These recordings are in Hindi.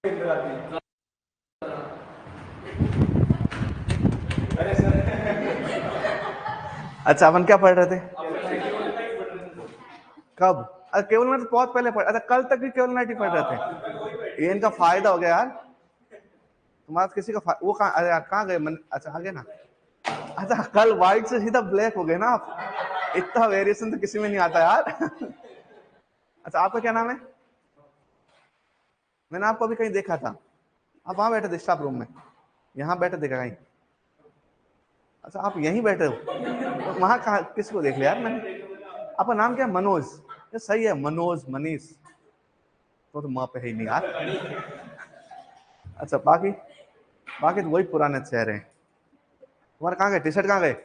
अच्छा अपन क्या पढ़ रहे थे? कब? अरे केवल नाइट बहुत पहले पढ़, अच्छा कल तक भी केवल नाइट ही पढ़ रहे थे। ये इनका फायदा हो गया यार। तुम्हारा किसी का वो कहाँ, अरे यार कहाँ गए अच्छा आ गए ना। अच्छा कल व्हाइट से सीधा ब्लैक हो गए ना आप। इतना वेरिएशन तो किसी में नहीं आता यार। अच्छा आपका क्या नाम है? मैंने आपको अभी कहीं देखा था, आप वहां बैठे थे स्टाफ रूम में, यहाँ बैठे थे कहीं। अच्छा आप यहीं बैठे हो, तो वहां कहा किसको देख लिया यार मैंने। आपका नाम क्या है? मनोज? ये सही है, मनोज मनीष, तो माँ पे है ही नहीं यार। अच्छा बाकी बाकी तो वही पुराने चेहरे हैं। तुम्हारे कहाँ गए टी शर्ट, कहाँ गए?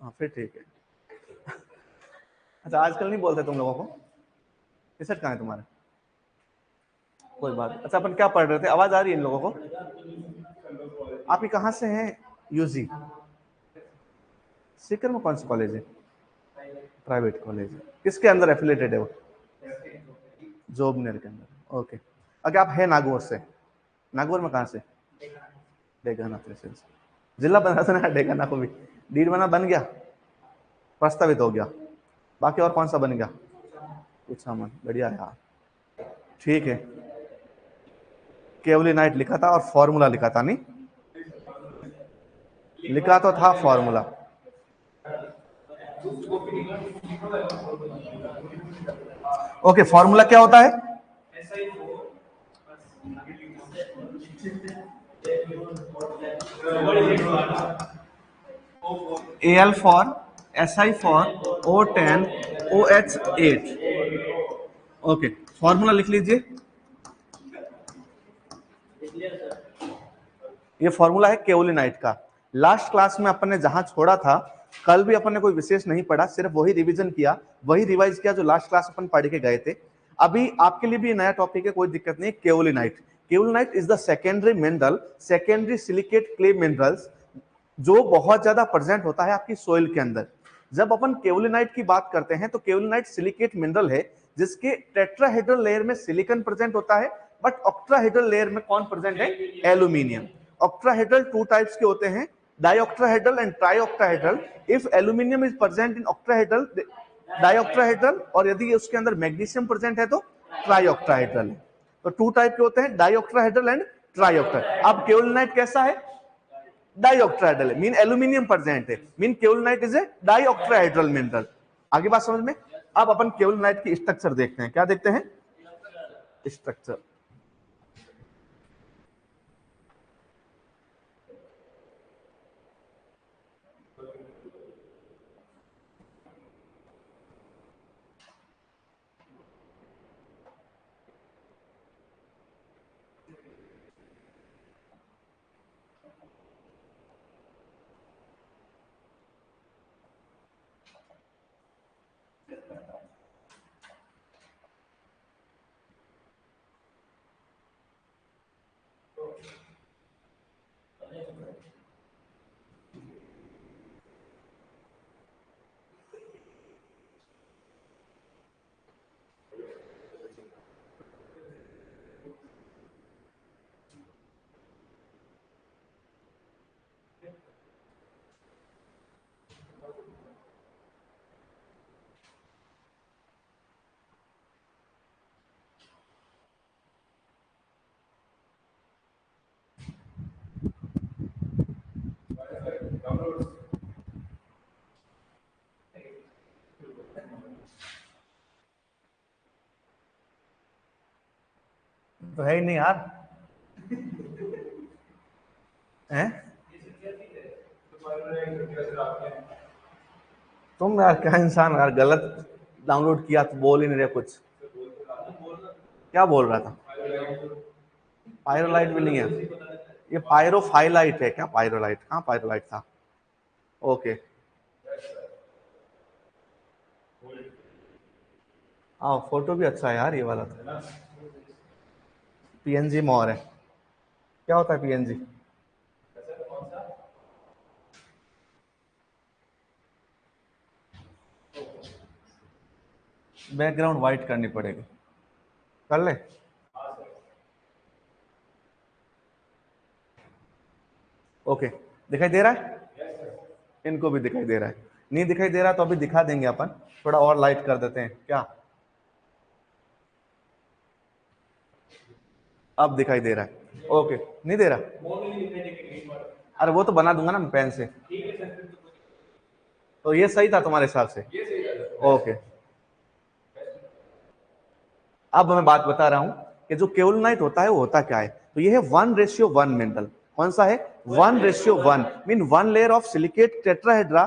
हाँ फिर ठीक है। अच्छा आजकल नहीं बोलते तुम लोगों को? टी शर्ट कहाँ है तुम्हारे? कोई बात नहीं। अच्छा अपन क्या पढ़ रहे थे, आवाज आ रही है इन लोगों को? आप ही कहाँ से हैं? यूजी सीकर में कौन सा कॉलेज है? प्राइवेट कॉलेज है, किसके अंदर एफिलेटेड है वो? जोबनेर के अंदर, ओके। अगर आप है नागौर से, नागौर में कहाँ से? डेगाना तहसील से। जिला बना था ना डेगाना को भी, डीड बना बन गया, प्रस्तावित हो गया, बाकी और कौन सा बन गया? पूछा मन, बढ़िया यार, ठीक है। केवली नाइट लिखा था और फॉर्मूला लिखा था, नहीं लिखा तो था फॉर्मूला। ओके फॉर्मूला क्या होता है? L for, S I for, O10 OH8। Okay formula लिख लीजिए, ये फॉर्मूला है केओलिनाइट का। लास्ट क्लास में अपन ने जहां छोड़ा था, कल भी अपन ने कोई विशेष नहीं पढ़ा, सिर्फ वही रिवीजन किया, वही रिवाइज किया जो लास्ट क्लास अपन पढ़ के गए थे। अभी आपके लिए भी नया टॉपिक है, कोई दिक्कत नहीं। Kaolinite, kaolinite is the secondary mineral, secondary silicate clay minerals, जो बहुत ज्यादा प्रेजेंट होता है आपकी सोइल के अंदर। जब अपन केओलिनाइट की बात करते हैं तो केओलिनाइट सिलिकेट मिनरल है जिसके टेट्राहेड्रल लेयर में सिलिकॉन प्रेजेंट होता है, बट ऑक्ट्राहेड्रल लेयर में कौन प्रेजेंट है? एल्यूमिनियम। ऑक्ट्राहेड्रल टू टाइप्स के होते हैं, dioctahedral and trioctahedral. If aluminium is present in octahedral, dioctahedral, और यदि उसके अंदर मैग्नीशियम प्रेजेंट है तो ट्राइऑक्ट्राहेड्रल। तो टू टाइप के होते हैं, डाइऑक्ट्राहेड्रल एंड ट्राइऑक्ट्राहेड्रल। अब केओलिनाइट कैसा है? डाइऑक्ट्राहेड्रल है, मीन एल्यूमिनियम प्रेजेंट है, मीन केओलिनाइट इज ए डाइऑक्ट्राहेड्रल मिनरल। आगे बात समझ में? अब अपन केओलिनाइट की स्ट्रक्चर देखते हैं, क्या देखते हैं? स्ट्रक्चर। तो है ही नहीं यार, हैं? तुम यार क्या इंसान यार, गलत डाउनलोड किया तो बोल ही नहीं रहे कुछ। क्या बोल रहा था? पायरोलाइट भी नहीं है, ये पायरोफाइलाइट है क्या? पायरोलाइट कहाँ पायरोलाइट था? ओके हाँ फोटो भी अच्छा है यार ये वाला तो। पीएनजी में और है, क्या होता है पीएनजी? बैकग्राउंड व्हाइट करनी पड़ेगी, कर ले। ओके, दिखाई दे रहा है? इनको भी दिखाई दे रहा है? नहीं दिखाई दे रहा तो अभी दिखा देंगे अपन, थोड़ा और लाइट कर देते हैं क्या? अब दिखाई दे रहा है? ओके, नहीं दे रहा? अरे वो तो बना दूंगा ना मैं पेन से। तो ये सही था तुम्हारे हिसाब से? ओके, अब मैं बात बता रहा हूं कि जो केओलिनाइट होता है वो होता क्या है। तो ये है 1:1 मिनरल। कौन सा है? 1:1, mean one layer of silicate tetrahedra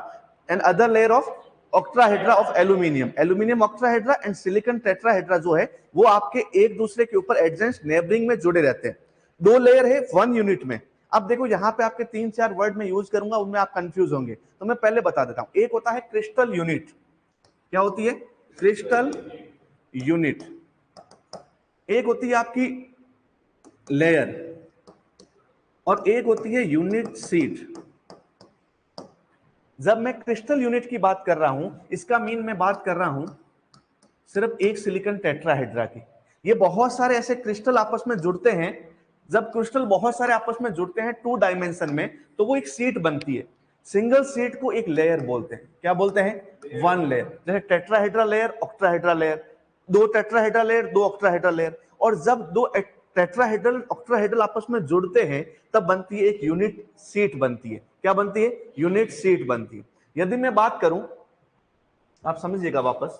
and other layer of octahedra of aluminium. Aluminium octahedra and silicon tetrahedra जो है वो आपके एक दूसरे के ऊपर एडजेंट नेबरिंग में जुड़े रहते हैं। दो लेयर है 1 यूनिट में। अब देखो यहाँ पे आपके 3-4 वर्ड में यूज करूंगा, उनमें आप कंफ्यूज होंगे, तो मैं पहले बता देता हूं। एक होता है क्रिस्टल यूनिट। क्या होती है? Crystal unit. एक होती है आपकी लेयर और एक होती है यूनिट सीट। जब मैं क्रिस्टल यूनिट की बात कर रहा हूं, इसका मीन मैं बात कर रहा हूं सिर्फ एक सिलिकॉन टेट्राहेड्रा की। ये बहुत सारे ऐसे क्रिस्टल आपस में जुड़ते हैं। जब क्रिस्टल बहुत सारे आपस में जुड़ते हैं 2 डायमेंशन में, तो वो एक सीट बनती है। सिंगल सीट को एक लेयर बोलते हैं। क्या बोलते हैं? 1 लेयर। जैसे tetrahedra layer, octahedra layer, 2 tetrahedra layer, 2 octahedra layer. और जब 2 टेट्राहेड्रल ऑक्ट्राहेड्रल आपस में जुड़ते हैं तब बनती है एक यूनिट सीट बनती है। क्या बनती है? यूनिट सीट बनती है। यदि मैं बात करूं, आप समझिएगा वापस,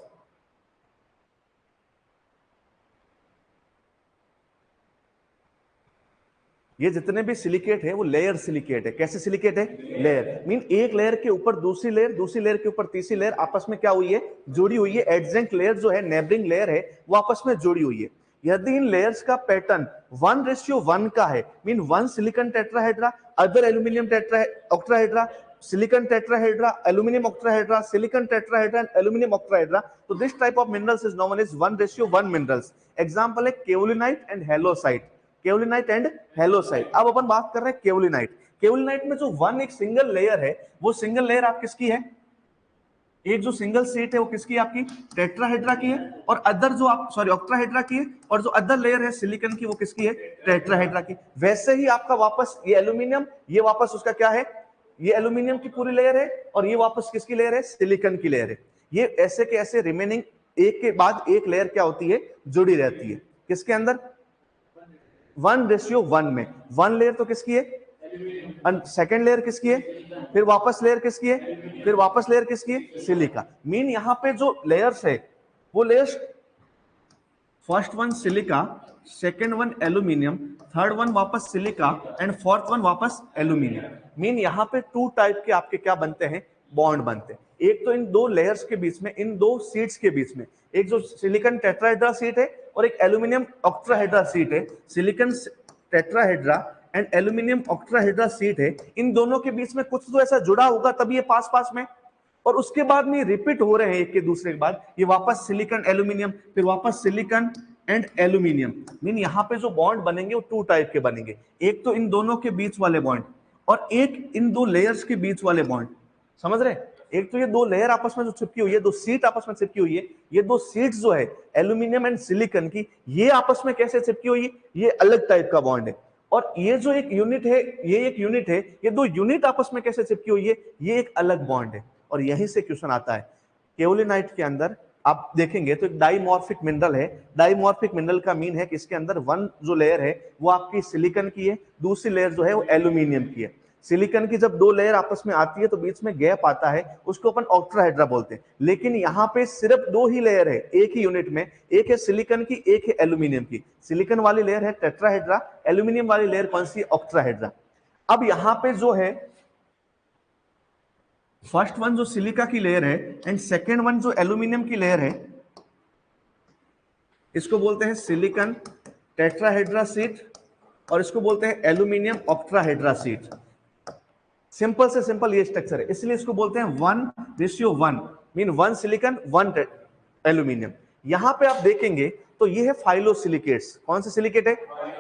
ये जितने भी सिलिकेट है वो लेयर सिलिकेट है। कैसे सिलिकेट है? लेयर, मीन एक लेयर के ऊपर दूसरी लेयर, दूसरी लेयर के ऊपर तीसरी लेयर आपस में क्या हुई है? जुड़ी हुई है। एडजेंट लेयर जो है, नेबरिंग लेयर है, वो आपस में जुड़ी हुई है। यदि इन लेयर्स का पैटर्न 1:1 का है, mean 1 silicon tetrahedra, other aluminium octahedra, silicon tetrahedra, aluminium octahedra, silicon tetrahedra and aluminium octahedra, तो this type of minerals is known as 1:1 minerals. Example है केओलिनाइट एंड हेलोसाइट। केओलिनाइट एंड हेलोसाइट। अब अपन बात कर रहे हैं केओलिनाइट। केओलिनाइट में जो 1 एक सिंगल लेयर है, वो सिंगल लेयर आप किसकी है? एक जो सिंगल सीट है वो किसकी है? आपकी टेट्राहेड्रा की है। और अदर जो आप ऑक्ट्राहेड्रा की है। और जो अदर लेयर है सिलिकॉन की, वो किसकी है? टेट्राहेड्रा की। वैसे ही आपका वापस ये एल्यूमिनियम, ये वापस उसका क्या है? ये एल्यूमिनियम की पूरी लेयर है और ये वापस किसकी लेयर है? सिलिकॉन की लेयर है। ये ऐसे के ऐसे रिमेनिंग एक के बाद एक लेयर क्या होती है? जुड़ी रहती है। किसके अंदर? 1:1 में। 1 लेयर तो किसकी है? सेकेंड लेयर किसकी है? फिर वापस लेयर किसकी है? फिर वापस लेयर किसकी है? सिलिका। मीन यहां पे जो लेयर्स है वो layers, first one silica, second one aluminium, third one वापस सिलिका एंड फोर्थ वन वापस एल्यूमिनियम। मीन यहां पे 2 टाइप के आपके क्या बनते हैं? बॉन्ड बनते हैं। एक तो इन 2 लेयर्स के बीच में, इन 2 सीट्स के बीच में, एक जो सिलिकॉन टेट्राहेड्रा सीट है और एक एल्यूमिनियम ऑक्ट्राहेड्रा सीट है। Silicon tetrahedra and aluminium octahedra sheet है। इन दोनों के बीच में कुछ तो ऐसा जुड़ा होगा तभी ये पास पास में, और उसके बाद में रिपीट हो रहे हैं एक के दूसरे के बाद। ये वापस सिलिकॉन एल्यूमिनियम, फिर वापस सिलिकॉन एंड एल्यूमिनियम। मीन यहाँ पे जो बॉन्ड बनेंगे वो 2 टाइप के बनेंगे। एक तो इन दोनों के बीच वाले बॉन्ड और एक इन 2 लेयर्स के बीच वाले बॉन्ड। समझ रहे? एक तो ये 2 लेयर आपस में जो चिपकी हुई है, 2 सीट आपस में चिपकी हुई है, ये 2 सीट्स जो है एल्यूमिनियम एंड सिलिकॉन की, ये आपस में कैसे चिपकी हुई है? ये अलग टाइप का बॉन्ड है। और ये जो एक यूनिट है, ये एक यूनिट है, ये 2 यूनिट आपस में कैसे चिपकी हुई है? ये एक अलग बॉन्ड है। और यहीं से क्वेश्चन आता है। केओलिनाइट के अंदर आप देखेंगे तो एक डाइमॉर्फिक मिनरल है। डाइमॉर्फिक मिनरल का मीन है कि इसके अंदर 1 जो लेयर है वो आपकी सिलिकॉन की है, दूसरी लेयर जो है वो एल्यूमिनियम की है। सिलिकॉन की जब 2 लेयर आपस में आती है तो बीच में गैप आता है, उसको अपन ऑक्ट्राहेड्रा बोलते हैं। लेकिन यहाँ पे सिर्फ 2 ही लेयर है एक ही यूनिट में, एक है सिलिकॉन की, एक है एल्यूमिनियम की। सिलिकॉन वाली लेयर है टेट्राहेड्रा, एल्यूमिनियम वाली लेयर कौन सी? ऑक्ट्राहेड्रा। अब यहाँ पे जो है फर्स्ट वन जो सिलिका की लेयर है एंड सेकेंड वन जो एल्यूमिनियम की लेयर है, इसको बोलते हैं सिलिकॉन टेट्राहेड्रा सीट और इसको बोलते हैं एल्यूमिनियम ऑक्ट्राहेड्रा सीट। सिंपल से सिंपल ये स्ट्रक्चर है, इसलिए इसको बोलते हैं 1:1, मीन 1 सिलिकॉन 1 एल्यूमिनियम। यहां पे आप देखेंगे तो ये है फाइलोसिलिकेट्स। कौन सा सिलिकेट है?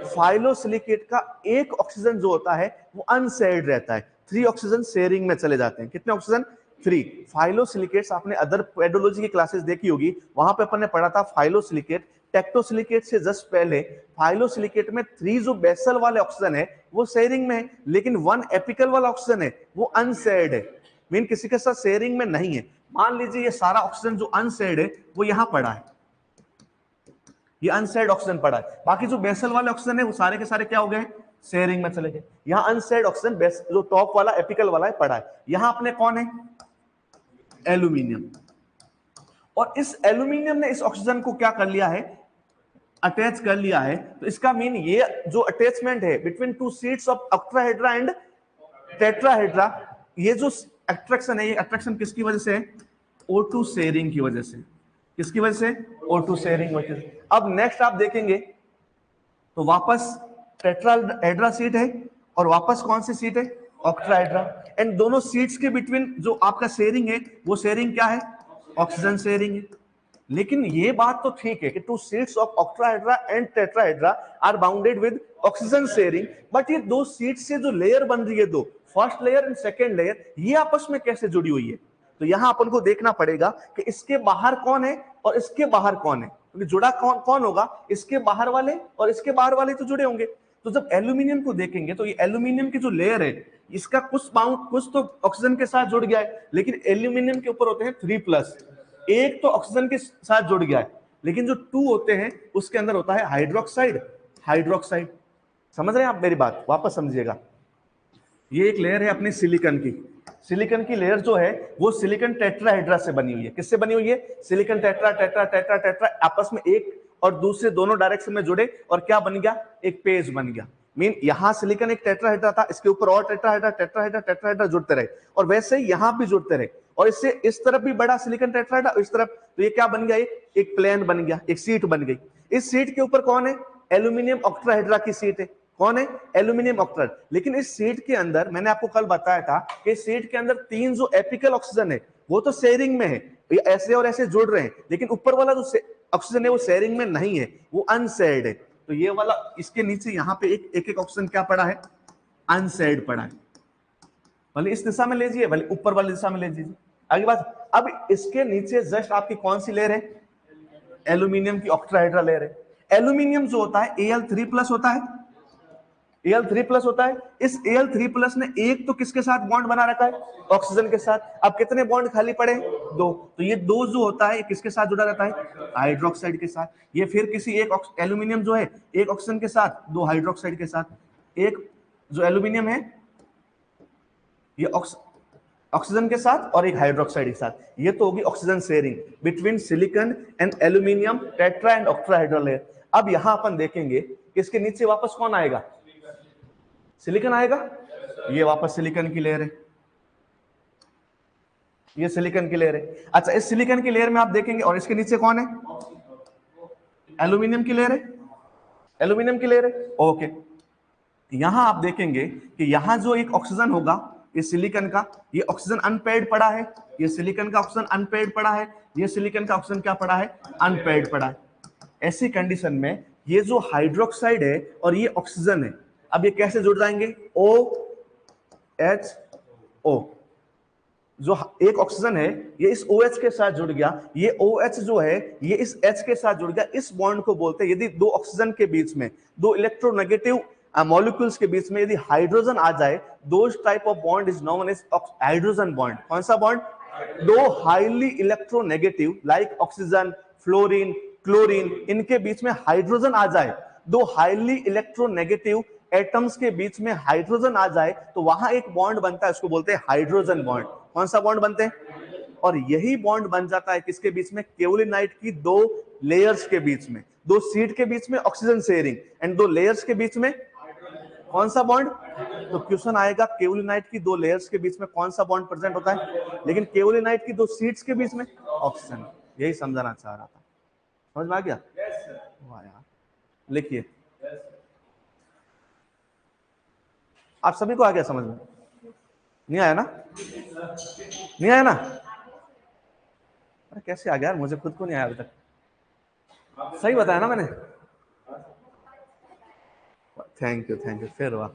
फाइलोसिलिकेट का एक ऑक्सीजन जो होता है वो अनशेयर्ड रहता है। 3 ऑक्सीजन शेयरिंग में चले जाते हैं। कितने ऑक्सीजन? 3। फाइलोसिलिकेट्स आपने अदर पेडोलॉजी की क्लासेस देखी होगी, वहां पे अपन ने पढ़ा था फाइलोसिलिकेट। टेक्टोसिलिकेट से जस्ट पहले फाइलोसिलिकेट में 3 जो बेसल वाले ऑक्सीजन है वो शेयरिंग में है, लेकिन 1 एपिकल वाला ऑक्सीजन है वो अनशेयर्ड है, मीन किसी के साथ शेयरिंग में नहीं है। मान लीजिए ये सारा ऑक्सीजन जो अनशेयर्ड है वो यहां पड़ा है, ये अनशेयर्ड ऑक्सीजन पड़ा है, बाकी जो बेसल वाले ऑक्सीजन है वो सारे के सारे क्या हो गए, शेयरिंग में चले गए। यहां अनशेयर्ड ऑक्सीजन जो टॉप वाला एपिकल वाला है पड़ा है। यहां अपने कौन है, एल्यूमिनियम, और इस एल्यूमिनियम ने इस ऑक्सीजन को क्या कर लिया है, अटैच कर लिया है। तो इसका मीन ये जो अटैचमेंट है between 2 sheets of octahedra and tetrahedra, ये जो अट्रैक्शन है, ये अट्रैक्शन किसकी वजह से है, O2 शेयरिंग की वजह से। किसकी वजह से, O2 शेयरिंग वजह से। अब नेक्स्ट आप देखेंगे तो वापस टेट्राहेड्रा सीट है और वापस कौन सी सीट है, ऑक्ट्राहेड्रा, एंड दोनों सीट्स के बिटवीन जो आपका शेयरिंग है वो शेयरिंग क्या है, ऑक्सीजन शेयरिंग है। लेकिन ये बात तो ठीक है कि 2 sheets of octahedra and tetrahedra are bounded with oxygen sharing, but ये 2 सीट्स से जो लेयर बन रही है, दो first layer and second layer, ये आपस में कैसे जुड़ी हुई है। तो यहां अपन को देखना पड़ेगा कि इसके बाहर कौन है और इसके बाहर कौन है, क्योंकि जुड़ा कौन कौन होगा, इसके बाहर वाले और इसके बाहर वाले तो जुड़े होंगे। तो जब एल्यूमिनियम को देखेंगे तो ये एल्यूमिनियम की जो लेयर है इसका कुछ तो ऑक्सीजन के साथ जुड़ गया है, लेकिन एल्यूमिनियम के ऊपर होते हैं 3+, एक तो ऑक्सीजन के साथ जुड़ गया है, लेकिन जो 2 होते हैं उसके अंदर होता है हाइड्रोक्साइड। हाइड्रोक्साइड समझ रहे हैं आप मेरी बात, वापस समझिएगा। ये एक लेयर है अपनी सिलिकॉन की, सिलिकॉन की लेयर जो है वो सिलिकॉन टेट्राहेड्रा से बनी हुई है। किससे बनी हुई है, silicon tetra tetra tetra tetra आपस में एक और दूसरे दोनों डायरेक्शन में जुड़े और क्या बन गया, एक पेज बन गया। मीन यहां सिलिकॉन एक टेट्राहेड्रा था, इसके ऊपर और टेट्राहेड्रा टेट्राहेड्रा टेट्राहेड्रा जुड़ते रहे, और वैसे ही यहां भी जुड़ते रहे, और इससे इस तरफ भी बड़ा सिलिकॉन टेट्राहेड्रा, इस तरफ, तो ये क्या बन गया, एक प्लेन बन गया, एक सीट बन गई। इस सीट के ऊपर कौन है, एल्यूमिनियम ऑक्ट्राहेड्रा की सीट है। कौन है, एल्यूमिनियम ऑक्ट्राइड। लेकिन इस सीट के अंदर मैंने आपको कल बताया था कि सीट के अंदर 3 जो एपिकल ऑक्सीजन है वो तो शेयरिंग में है, ये ऐसे और ऐसे जुड़ रहे हैं, लेकिन ऊपर वाला जो ऑक्सीजन है वो शेयरिंग में नहीं है, वो अनशेयर्ड है। तो ये वाला इसके नीचे यहाँ पे एक एक ऑक्सीजन क्या पड़ा है, अनशेयर्ड पड़ा है। भले इस दिशा में ले जाइए, भले ऊपर वाली दिशा में ले जाइए। आगे बात, अब इसके नीचे जस्ट आपकी कौन सी लेयर है, एल्यूमिनियम की ऑक्ट्राहेड्रा लेयर है। एल्यूमिनियम जो होता है Al3+ होता है, Al3+ होता है। इस Al3+ ने एक तो किसके साथ बॉन्ड बना रखा है, ऑक्सीजन के साथ। अब कितने बॉन्ड खाली पड़े, 2। तो ये 2 जो होता है किसके साथ जुड़ा रहता है, हाइड्रोक्साइड के साथ। ये फिर किसी एक एल्यूमिनियम जो है एक ऑक्सीजन के साथ, 2 हाइड्रोक्साइड के साथ। एक जो एल्यूमिनियम है ये ऑक्सीजन के साथ और एक हाइड्रोक्साइड के साथ, ये तो होगी oxygen sharing between silicon and aluminium tetra and octahedra layer. अब यहां अपन देखेंगे कि इसके नीचे वापस कौन आएगा, सिलिकॉन आएगा। ये वापस सिलिकॉन की लेयर है, ये सिलिकॉन की लेयर है। अच्छा, इस सिलिकॉन की लेयर में आप देखेंगे, और इसके नीचे कौन है, एल्यूमिनियम की लेयर है, एल्यूमिनियम की लेयर है। ओके, यहां आप देखेंगे कि यहां जो एक ऑक्सीजन होगा ये सिलिकॉन का, ये ऑक्सीजन अनपेयर्ड पड़ा है, ये सिलिकॉन का ऑक्सीजन अनपेयर्ड पड़ा है, ये सिलिकॉन का ऑक्सीजन क्या पड़ा है, अनपेयर्ड पड़ा है। ऐसी कंडीशन में ये जो हाइड्रोक्साइड है और ये ऑक्सीजन है, अब ये कैसे जुड़ जाएंगे, OHO। जो एक ऑक्सीजन है ये इस OH के साथ जुड़ गया, ये OH जो है ये इस H के साथ जुड़ गया। इस बॉन्ड को बोलते हैं, यदि 2 ऑक्सीजन के बीच में, 2 इलेक्ट्रोनेगेटिव मॉलिक्यूल्स के बीच में यदि हाइड्रोजन आ जाए, those type of bond is known as hydrogen bond. कौन सा bond, 2 highly electronegative like oxygen, fluorine, chlorine, इनके बीच में हाइड्रोजन आ जाए, 2 हाईली इलेक्ट्रोनेगेटिव एटम्स के बीच में हाइड्रोजन आ जाए, तो वहां एक बॉन्ड बनता है, उसको बोलते हैं हाइड्रोजन बॉन्ड। कौन सा बॉन्ड बनते हैं, और यही बॉन्ड बन जाता है किसके बीच में, केओलिनाइट की 2 लेयर्स के बीच में, 2 सीट के बीच में ऑक्सीजन शेयरिंग, एंड 2 लेयर्स के बीच में कौन सा बॉन्ड। तो क्वेश्चन आएगा केओलिनाइट की 2 लेयर्स के बीच में कौन सा बॉन्ड प्रेजेंट होता है, लेकिन केओलिनाइट की 2 सीट्स के बीच में ऑक्सीजन। यही समझाना चाह रहा था, समझ में आ गया। वाह यार, लिखिए, आप सभी को आ गया समझ में, नहीं आया ना, नहीं आया ना, अरे कैसे आ गया यार, मुझे खुद को नहीं आया अभी तक। सही बताया ना मैंने, थैंक यू फिर वाह,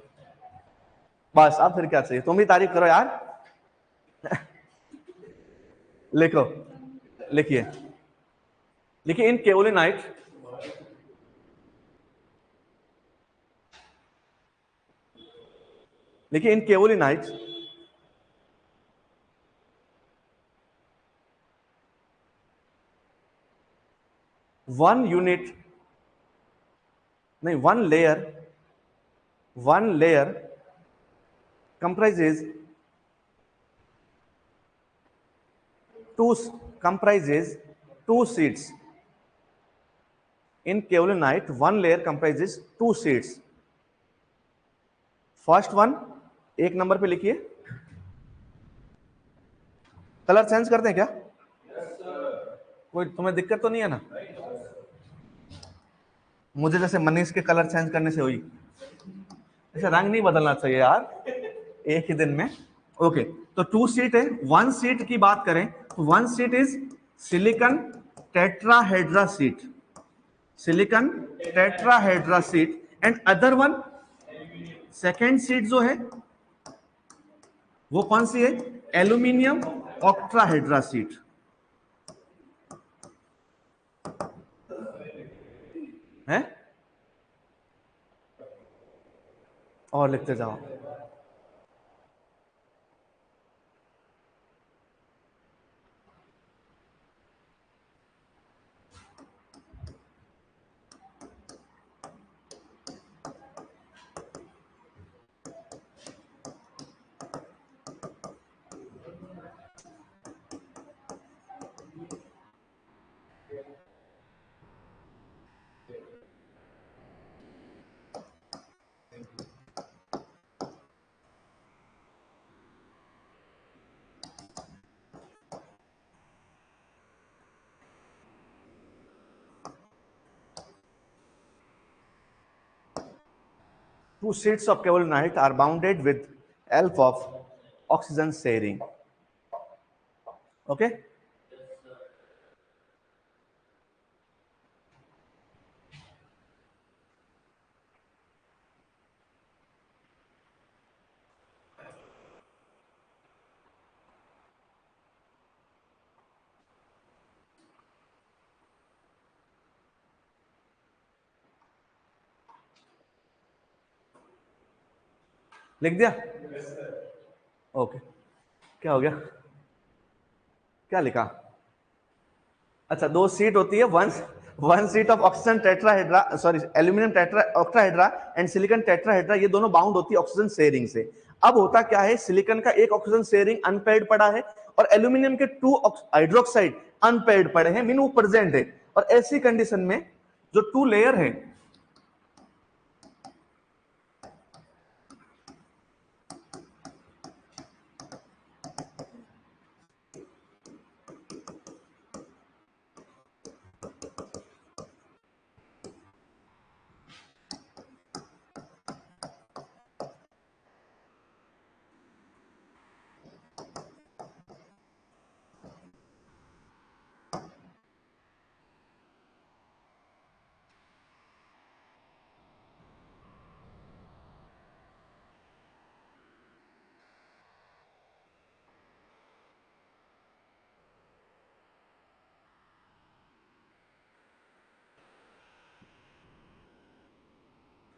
बस अब फिर क्या चाहिए, तुम भी तारीफ करो यार। लिखो, लिखिए, लिखिए इन केओलिनाइट लिखिए इन केओलिनाइट वन यूनिट नहीं one layer comprises two comprises two sheets. In kaolinite, one layer comprises two sheets. First one, एक नंबर पे लिखिए, कलर चेंज करते हैं क्या? कोई तुम्हें दिक्कत तो नहीं है ना? मुझे जैसे मनीष के कलर चेंज करने से हुई, ऐसे रंग नहीं बदलना चाहिए यार एक ही दिन में। ओके, तो टू सीट है। वन सीट की बात करें तो one seat is silicon tetrahedra seat, silicon tetrahedra seat. And other one second seat जो है वो कौन सी है? एल्यूमिनियम ऑक्ट्राहेड्रा सीट है। और लिखते जाओ। Two sheets of kaolinite are bounded with help of oxygen sharing. Okay? लिख दिया? ओके, क्या हो गया? क्या लिखा? अच्छा, दो सीट होती है, one sheet of oxygen tetrahedra, sorry aluminium tetra octahedra and silicon tetrahedra, ये दोनों बाउंड होती है ऑक्सीजन शेयरिंग से। अब होता क्या है, सिलिकॉन का एक ऑक्सीजन शेयरिंग अनपेयर्ड पड़ा है और एल्यूमिनियम के टू हाइड्रोक्साइड अनपेयर्ड पड़े हैं, मीन वो प्रेजेंट है। और ऐसी कंडीशन में जो टू लेयर है,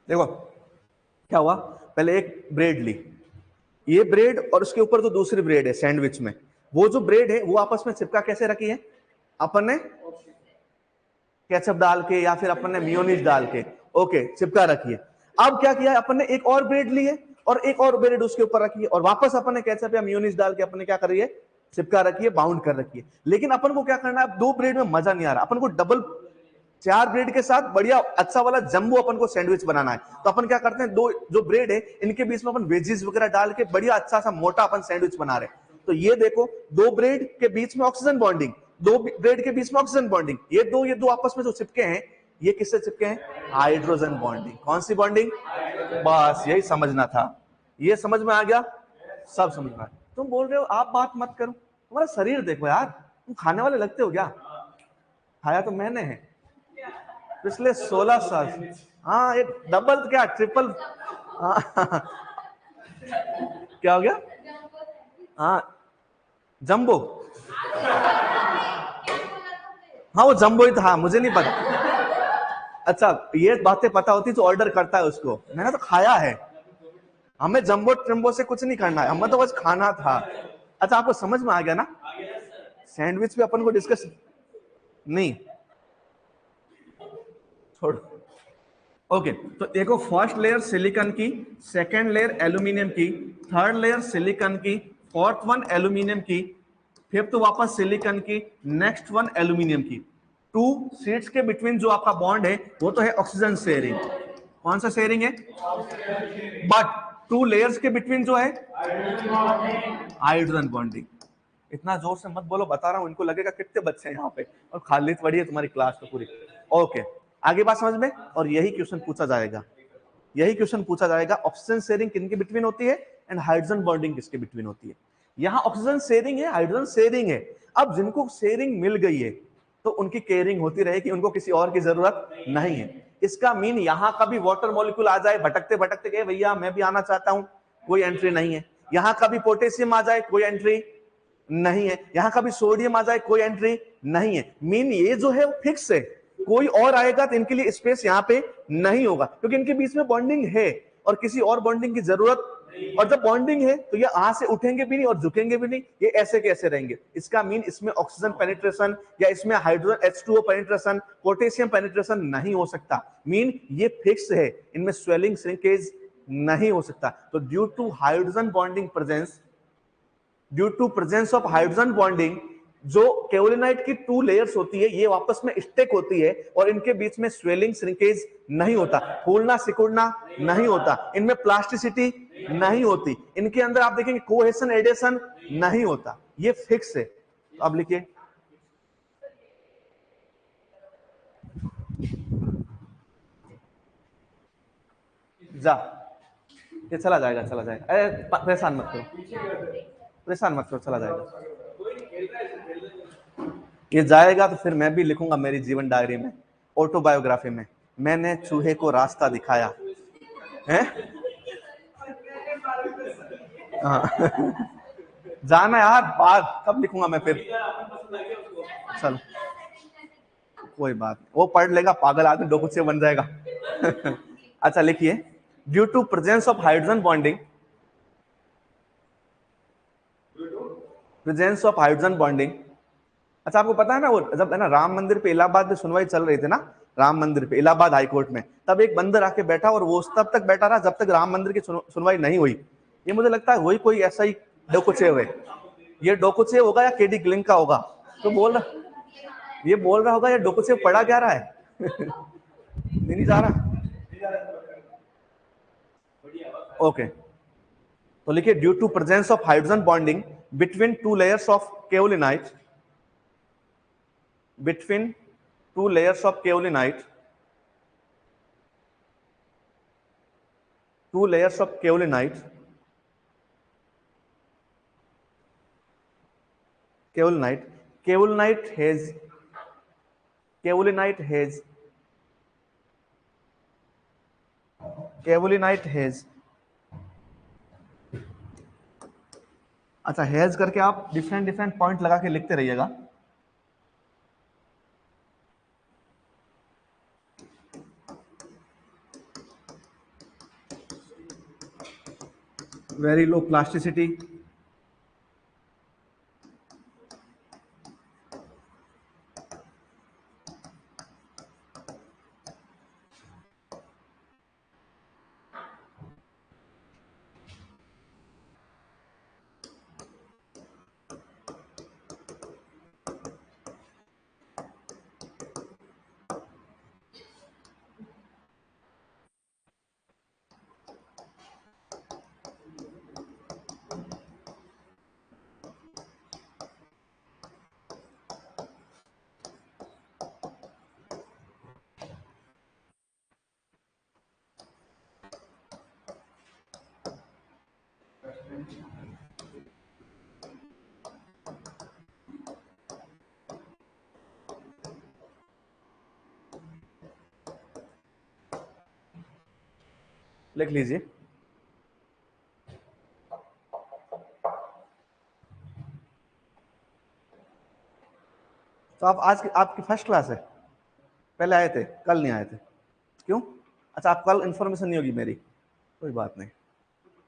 देखो क्या हुआ, पहले एक ब्रेड ली, ये ब्रेड और उसके ऊपर जो दूसरी ब्रेड है सैंडविच में, वो जो ब्रेड है वो आपस में चिपका कैसे रखी है? अपन ने केचप डाल के या फिर अपन ने मियोनीज डाल के, ओके, चिपका रखी है। अब क्या किया है, अपन ने एक और ब्रेड ली है और एक और ब्रेड उसके ऊपर रखी है और वापस अपन ने केचप या मियोनीज डाल के अपन ने क्या कर रही है? चिपका रखी है, बाउंड कर रखी है। लेकिन अपन को क्या करना है, अब दो ब्रेड में मजा नहीं आ रहा, अपन को डबल, चार ब्रेड के साथ बढ़िया अच्छा वाला जंबो अपन को सैंडविच बनाना है। तो अपन क्या करते हैं, दो जो ब्रेड है इनके बीच में अपन वेजीज वगैरह डाल के बढ़िया अच्छा सा मोटा अपन सैंडविच बना रहे हैं। तो ये देखो, दो ब्रेड के बीच में ऑक्सीजन बॉन्डिंग, दो ब्रेड के बीच में ऑक्सीजन बॉन्डिंग, ये दो आपस में जो चिपके हैं, ये किससे चिपके हैं? Hydrogen bonding. कौन सी बॉन्डिंग? बस यही समझना था, ये समझ में आ गया, सब समझ में आ गया। तुम बोल रहे हो आप बात मत करो, तुम्हारा शरीर देखो यार, तुम खाने वाले लगते हो क्या? खाया तो मैंने है पिछले 16 साल। हाँ, एक डबल क्या ट्रिपल, क्या हो गया? हाँ, जंबो हाँ वो जम्बो ही था, मुझे नहीं पता। अच्छा ये बातें पता होती तो ऑर्डर करता है उसको, मैंने तो खाया है। हमें जम्बो ट्रम्बो से कुछ नहीं करना है, हमें तो बस खाना था। अच्छा आपको समझ में आ गया ना? सैंडविच पे अपन को डिस्कस नहीं, छोड़ो। ओके तो देखो, फर्स्ट लेयर सिलिकॉन की, सेकेंड लेयर एल्यूमिनियम की, थर्ड लेयर सिलिकॉन की, फोर्थ वन एल्यूमिनियम की, फिफ्थ वापस सिलिकॉन की, नेक्स्ट वन एल्यूमिनियम की। टू शीट्स के बिटवीन जो आपका बॉन्ड है वो तो है ऑक्सीजन शेयरिंग। कौन सा शेयरिंग है? बट टू लेयर्स के बिटवीन जो है हाइड्रोजन बॉन्डिंग। इतना जोर से मत बोलो, बता रहा हूं, इनको लगेगा कितने बच्चे हैं यहाँ पे और खाली पड़ी है तुम्हारी क्लास तो पूरी। ओके आगे बात समझ में, और यही क्वेश्चन पूछा जाएगा, यही क्वेश्चन पूछा जाएगा। ऑक्सीजन शेयरिंग किनके बिटवीन होती है एंड हाइड्रोजन बॉन्डिंग किसके बिटवीन होती है? यहाँ ऑक्सीजन शेयरिंग है, हाइड्रोजन शेयरिंग है। अब जिनको शेयरिंग मिल गई है तो उनकी केयरिंग होती रहेगी, उनको किसी और की जरूरत नहीं है। इसका मीन यहाँ का भी वाटर मॉलिक्यूल आ जाए भटकते भटकते के भैया मैं भी आना चाहता हूं, कोई एंट्री नहीं है। यहाँ का भी पोटेशियम आ जाए, कोई एंट्री नहीं है। यहाँ का भी सोडियम आ जाए, कोई एंट्री नहीं है। मीन ये जो है वो फिक्स है, कोई और आएगा तो इनके लिए स्पेस यहाँ पे नहीं होगा, क्योंकि इनके बीच में बॉन्डिंग है और किसी और बॉन्डिंग की जरूरत। और जब बॉन्डिंग है तो ये आ से उठेंगे भी नहीं और झुकेंगे भी नहीं, ये ऐसे कैसे रहेंगे। इसका मीन इसमें ऑक्सीजन पेनिट्रेशन या इसमें hydrogen H2O penetration, potassium penetration नहीं हो सकता। मीन ये फिक्स है, इनमें स्वेलिंग श्रिंकेज नहीं हो सकता। तो due to hydrogen bonding presence, due to presence of hydrogen bonding, जो केओलिनाइट की टू लेयर्स होती है ये आपस में स्टेक होती है और इनके बीच में स्वेलिंग श्रिंकेज नहीं होता, फूलना सिकुड़ना नहीं होता, इनमें प्लास्टिसिटी नहीं होती, इनके अंदर आप देखेंगे कोहेशन एडेशन नहीं होता, ये फिक्स है। तो अब लिखिए, जा, ये चला जाएगा चला जाएगा, अरे परेशान मत करो, परेशान मत करो, चला जाएगा। ये जाएगा तो फिर मैं भी लिखूंगा मेरी जीवन डायरी में, ऑटोबायोग्राफी में, मैंने चूहे को रास्ता दिखाया है। हाँ। जाना यार, बात कब लिखूंगा मैं फिर। चलो कोई बात, वो पढ़ लेगा पागल आदमी, डोकू से बन जाएगा। अच्छा लिखिए, due to presence of hydrogen bonding, presence of hydrogen bonding. अच्छा आपको पता है ना, वो जब है ना राम मंदिर पे इलाहाबाद में सुनवाई चल रही थी ना, राम मंदिर पे इलाहाबाद हाईकोर्ट में, तब एक बंदर आके बैठा और वो तब तक बैठा रहा जब तक राम मंदिर की सुनवाई नहीं हुई। ये मुझे लगता है वही कोई ऐसा ही डोकुचेव है, ये डोकुचेव होगा या केडी ग्लिंग का होगा। तो बोल रहा, ये बोल रहा होगा, ये डोकुचेव पढ़ा क्या रहा है। नहीं जा रहा। ओके तो लिखिए, due to presence of hydrogen bonding between two layers of kaolinite, between two layers of kaolinite, two layers of kaolinite, kaolinite, kaolinite has, kaolinite has, kaolinite has। अच्छा हैज करके आप डिफरेंट डिफरेंट पॉइंट लगा के लिखते रहिएगा। वेरी लो प्लास्टिसिटी, लिख लीजिए। तो आप आज आपकी फर्स्ट क्लास है, पहले आए थे, कल नहीं आए थे, क्यों? अच्छा, आप कल इन्फॉर्मेशन नहीं होगी मेरी, कोई बात नहीं।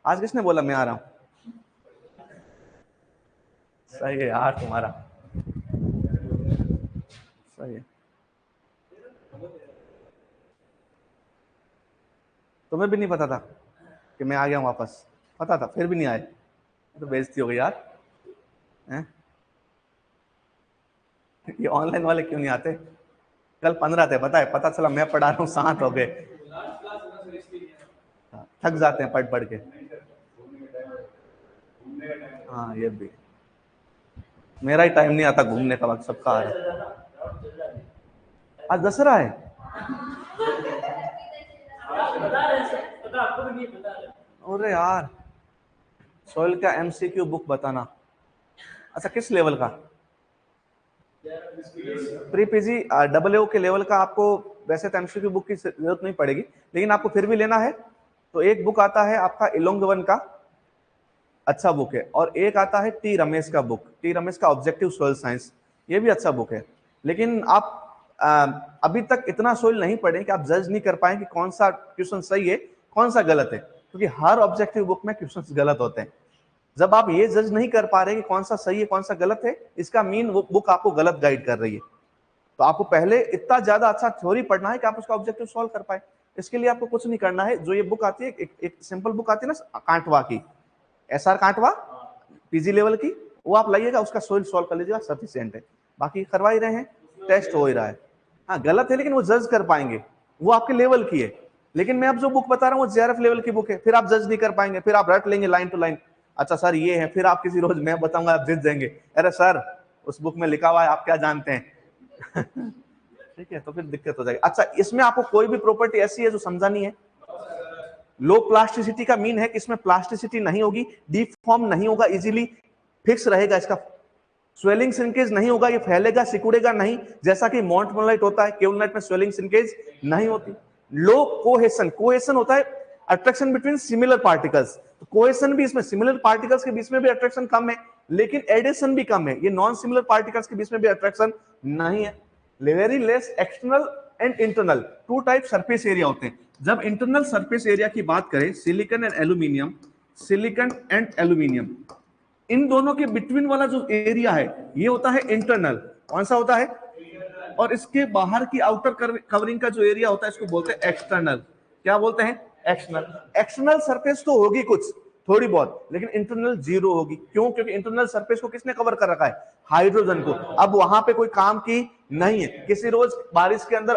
आज किसने बोला मैं आ रहा हूं? सही है यार तुम्हारा, सही है। तुम्हें भी नहीं पता था कि मैं आ गया हूं वापस? पता था फिर भी नहीं आए, तो बेइज्जती हो गई यार, हैं? ये ऑनलाइन वाले क्यों नहीं आते? कल 15 थे, पता है, पता चला मैं पढ़ा रहा हूँ 7 हो गए। हाँ, थक जाते हैं पढ़ पढ़ के। हाँ ये भी, मेरा ही टाइम नहीं आता घूमने का, वक्त सबका आ रहा है। आज दशहरा है। अरे यार, सोहेल का एमसीक्यू बुक बताना। अच्छा, किस लेवल का? प्री पीजी डबल ए के लेवल का आपको वैसे तो एमसीक्यू बुक की जरूरत नहीं पड़ेगी, लेकिन आपको फिर भी लेना है तो एक बुक आता है आपका इलोंगवन का, अच्छा बुक है, और एक आता है टी रमेश का बुक, टी रमेश का ऑब्जेक्टिव सोइल साइंस, ये भी अच्छा बुक है। लेकिन आप अभी तक इतना सोइल नहीं पढ़े कि आप जज नहीं कर पाए कि कौन सा क्वेश्चन सही है कौन सा गलत है, क्योंकि हर ऑब्जेक्टिव बुक में क्वेश्चन गलत होते हैं। जब आप ये जज नहीं कर पा रहे कि कौन सा सही है कौन सा गलत है, इसका मीन वो बुक आपको गलत गाइड कर रही है। तो आपको पहले इतना ज्यादा अच्छा थ्योरी पढ़ना है कि आप उसका ऑब्जेक्टिव सॉल्व कर पाए। इसके लिए आपको कुछ नहीं करना है, जो ये बुक आती है, एक सिंपल बुक आती है ना कांटवा की, एसआर कांटवा, पीजी लेवल की, वो आप लाइएगा, उसका सोल्व सॉल्व कर लीजिएगा, सफिशियंट है। बाकी करवा ही रहे हैं, टेस्ट हो ही रहा है। हाँ गलत है लेकिन वो जज कर पाएंगे, वो आपके लेवल की है। लेकिन मैं अब जो बुक बता रहा हूँ वो जेआरएफ लेवल की बुक है, फिर आप जज नहीं कर पाएंगे, फिर आप रट लेंगे लाइन टू लाइन, अच्छा सर ये है, फिर आप किसी रोज मैं बताऊंगा आप जीत जाएंगे, अरे सर उस बुक में लिखा हुआ है आप क्या जानते हैं। ठीक है, तो फिर दिक्कत हो जाएगी। अच्छा, इसमें आपको कोई भी प्रॉपर्टी ऐसी है जो समझानी है? लो प्लास्टिसिटी का मीन है कि इसमें प्लास्टिसिटी नहीं होगी, डिफॉर्म नहीं होगा, इजीली फिक्स रहेगा, इसका स्वेलिंग सिंकेज नहीं होगा, ये फैलेगा सिकुड़ेगा नहीं, जैसा कि मोंटमोलाइट होता है, केओलिनाइट में स्वेलिंग सिंकेज नहीं होती। लो कोहेशन, कोहेशन होता है अट्रैक्शन बिटवीन सिमिलर पार्टिकल्स, तो कोहेशन भी इसमें सिमिलर पार्टिकल्स के बीच में भी अट्रैक्शन कम है, लेकिन एडिशन भी कम है, ये नॉन सिमिलर पार्टिकल्स के बीच में भी अट्रैक्शन नहीं है। Very less external and internal, two type surface area होते हैं। जब इंटरनल सरफेस एरिया की बात करें, silicon and aluminium, silicon and aluminium, इन दोनों के बिटवीन वाला जो एरिया है ये होता है इंटरनल। कौन सा होता है? और इसके बाहर की आउटर कवरिंग का जो एरिया होता है इसको बोलते हैं एक्सटर्नल। क्या बोलते हैं? एक्सटर्नल। एक्सटर्नल सरफेस तो होगी कुछ थोड़ी बहुत, लेकिन इंटरनल जीरो होगी। क्यों? क्योंकि इंटरनल सरफेस को किसने कवर कर रखा है? हाइड्रोजन को। अब वहां पे कोई काम की नहीं है, किसी रोज बारिश के अंदर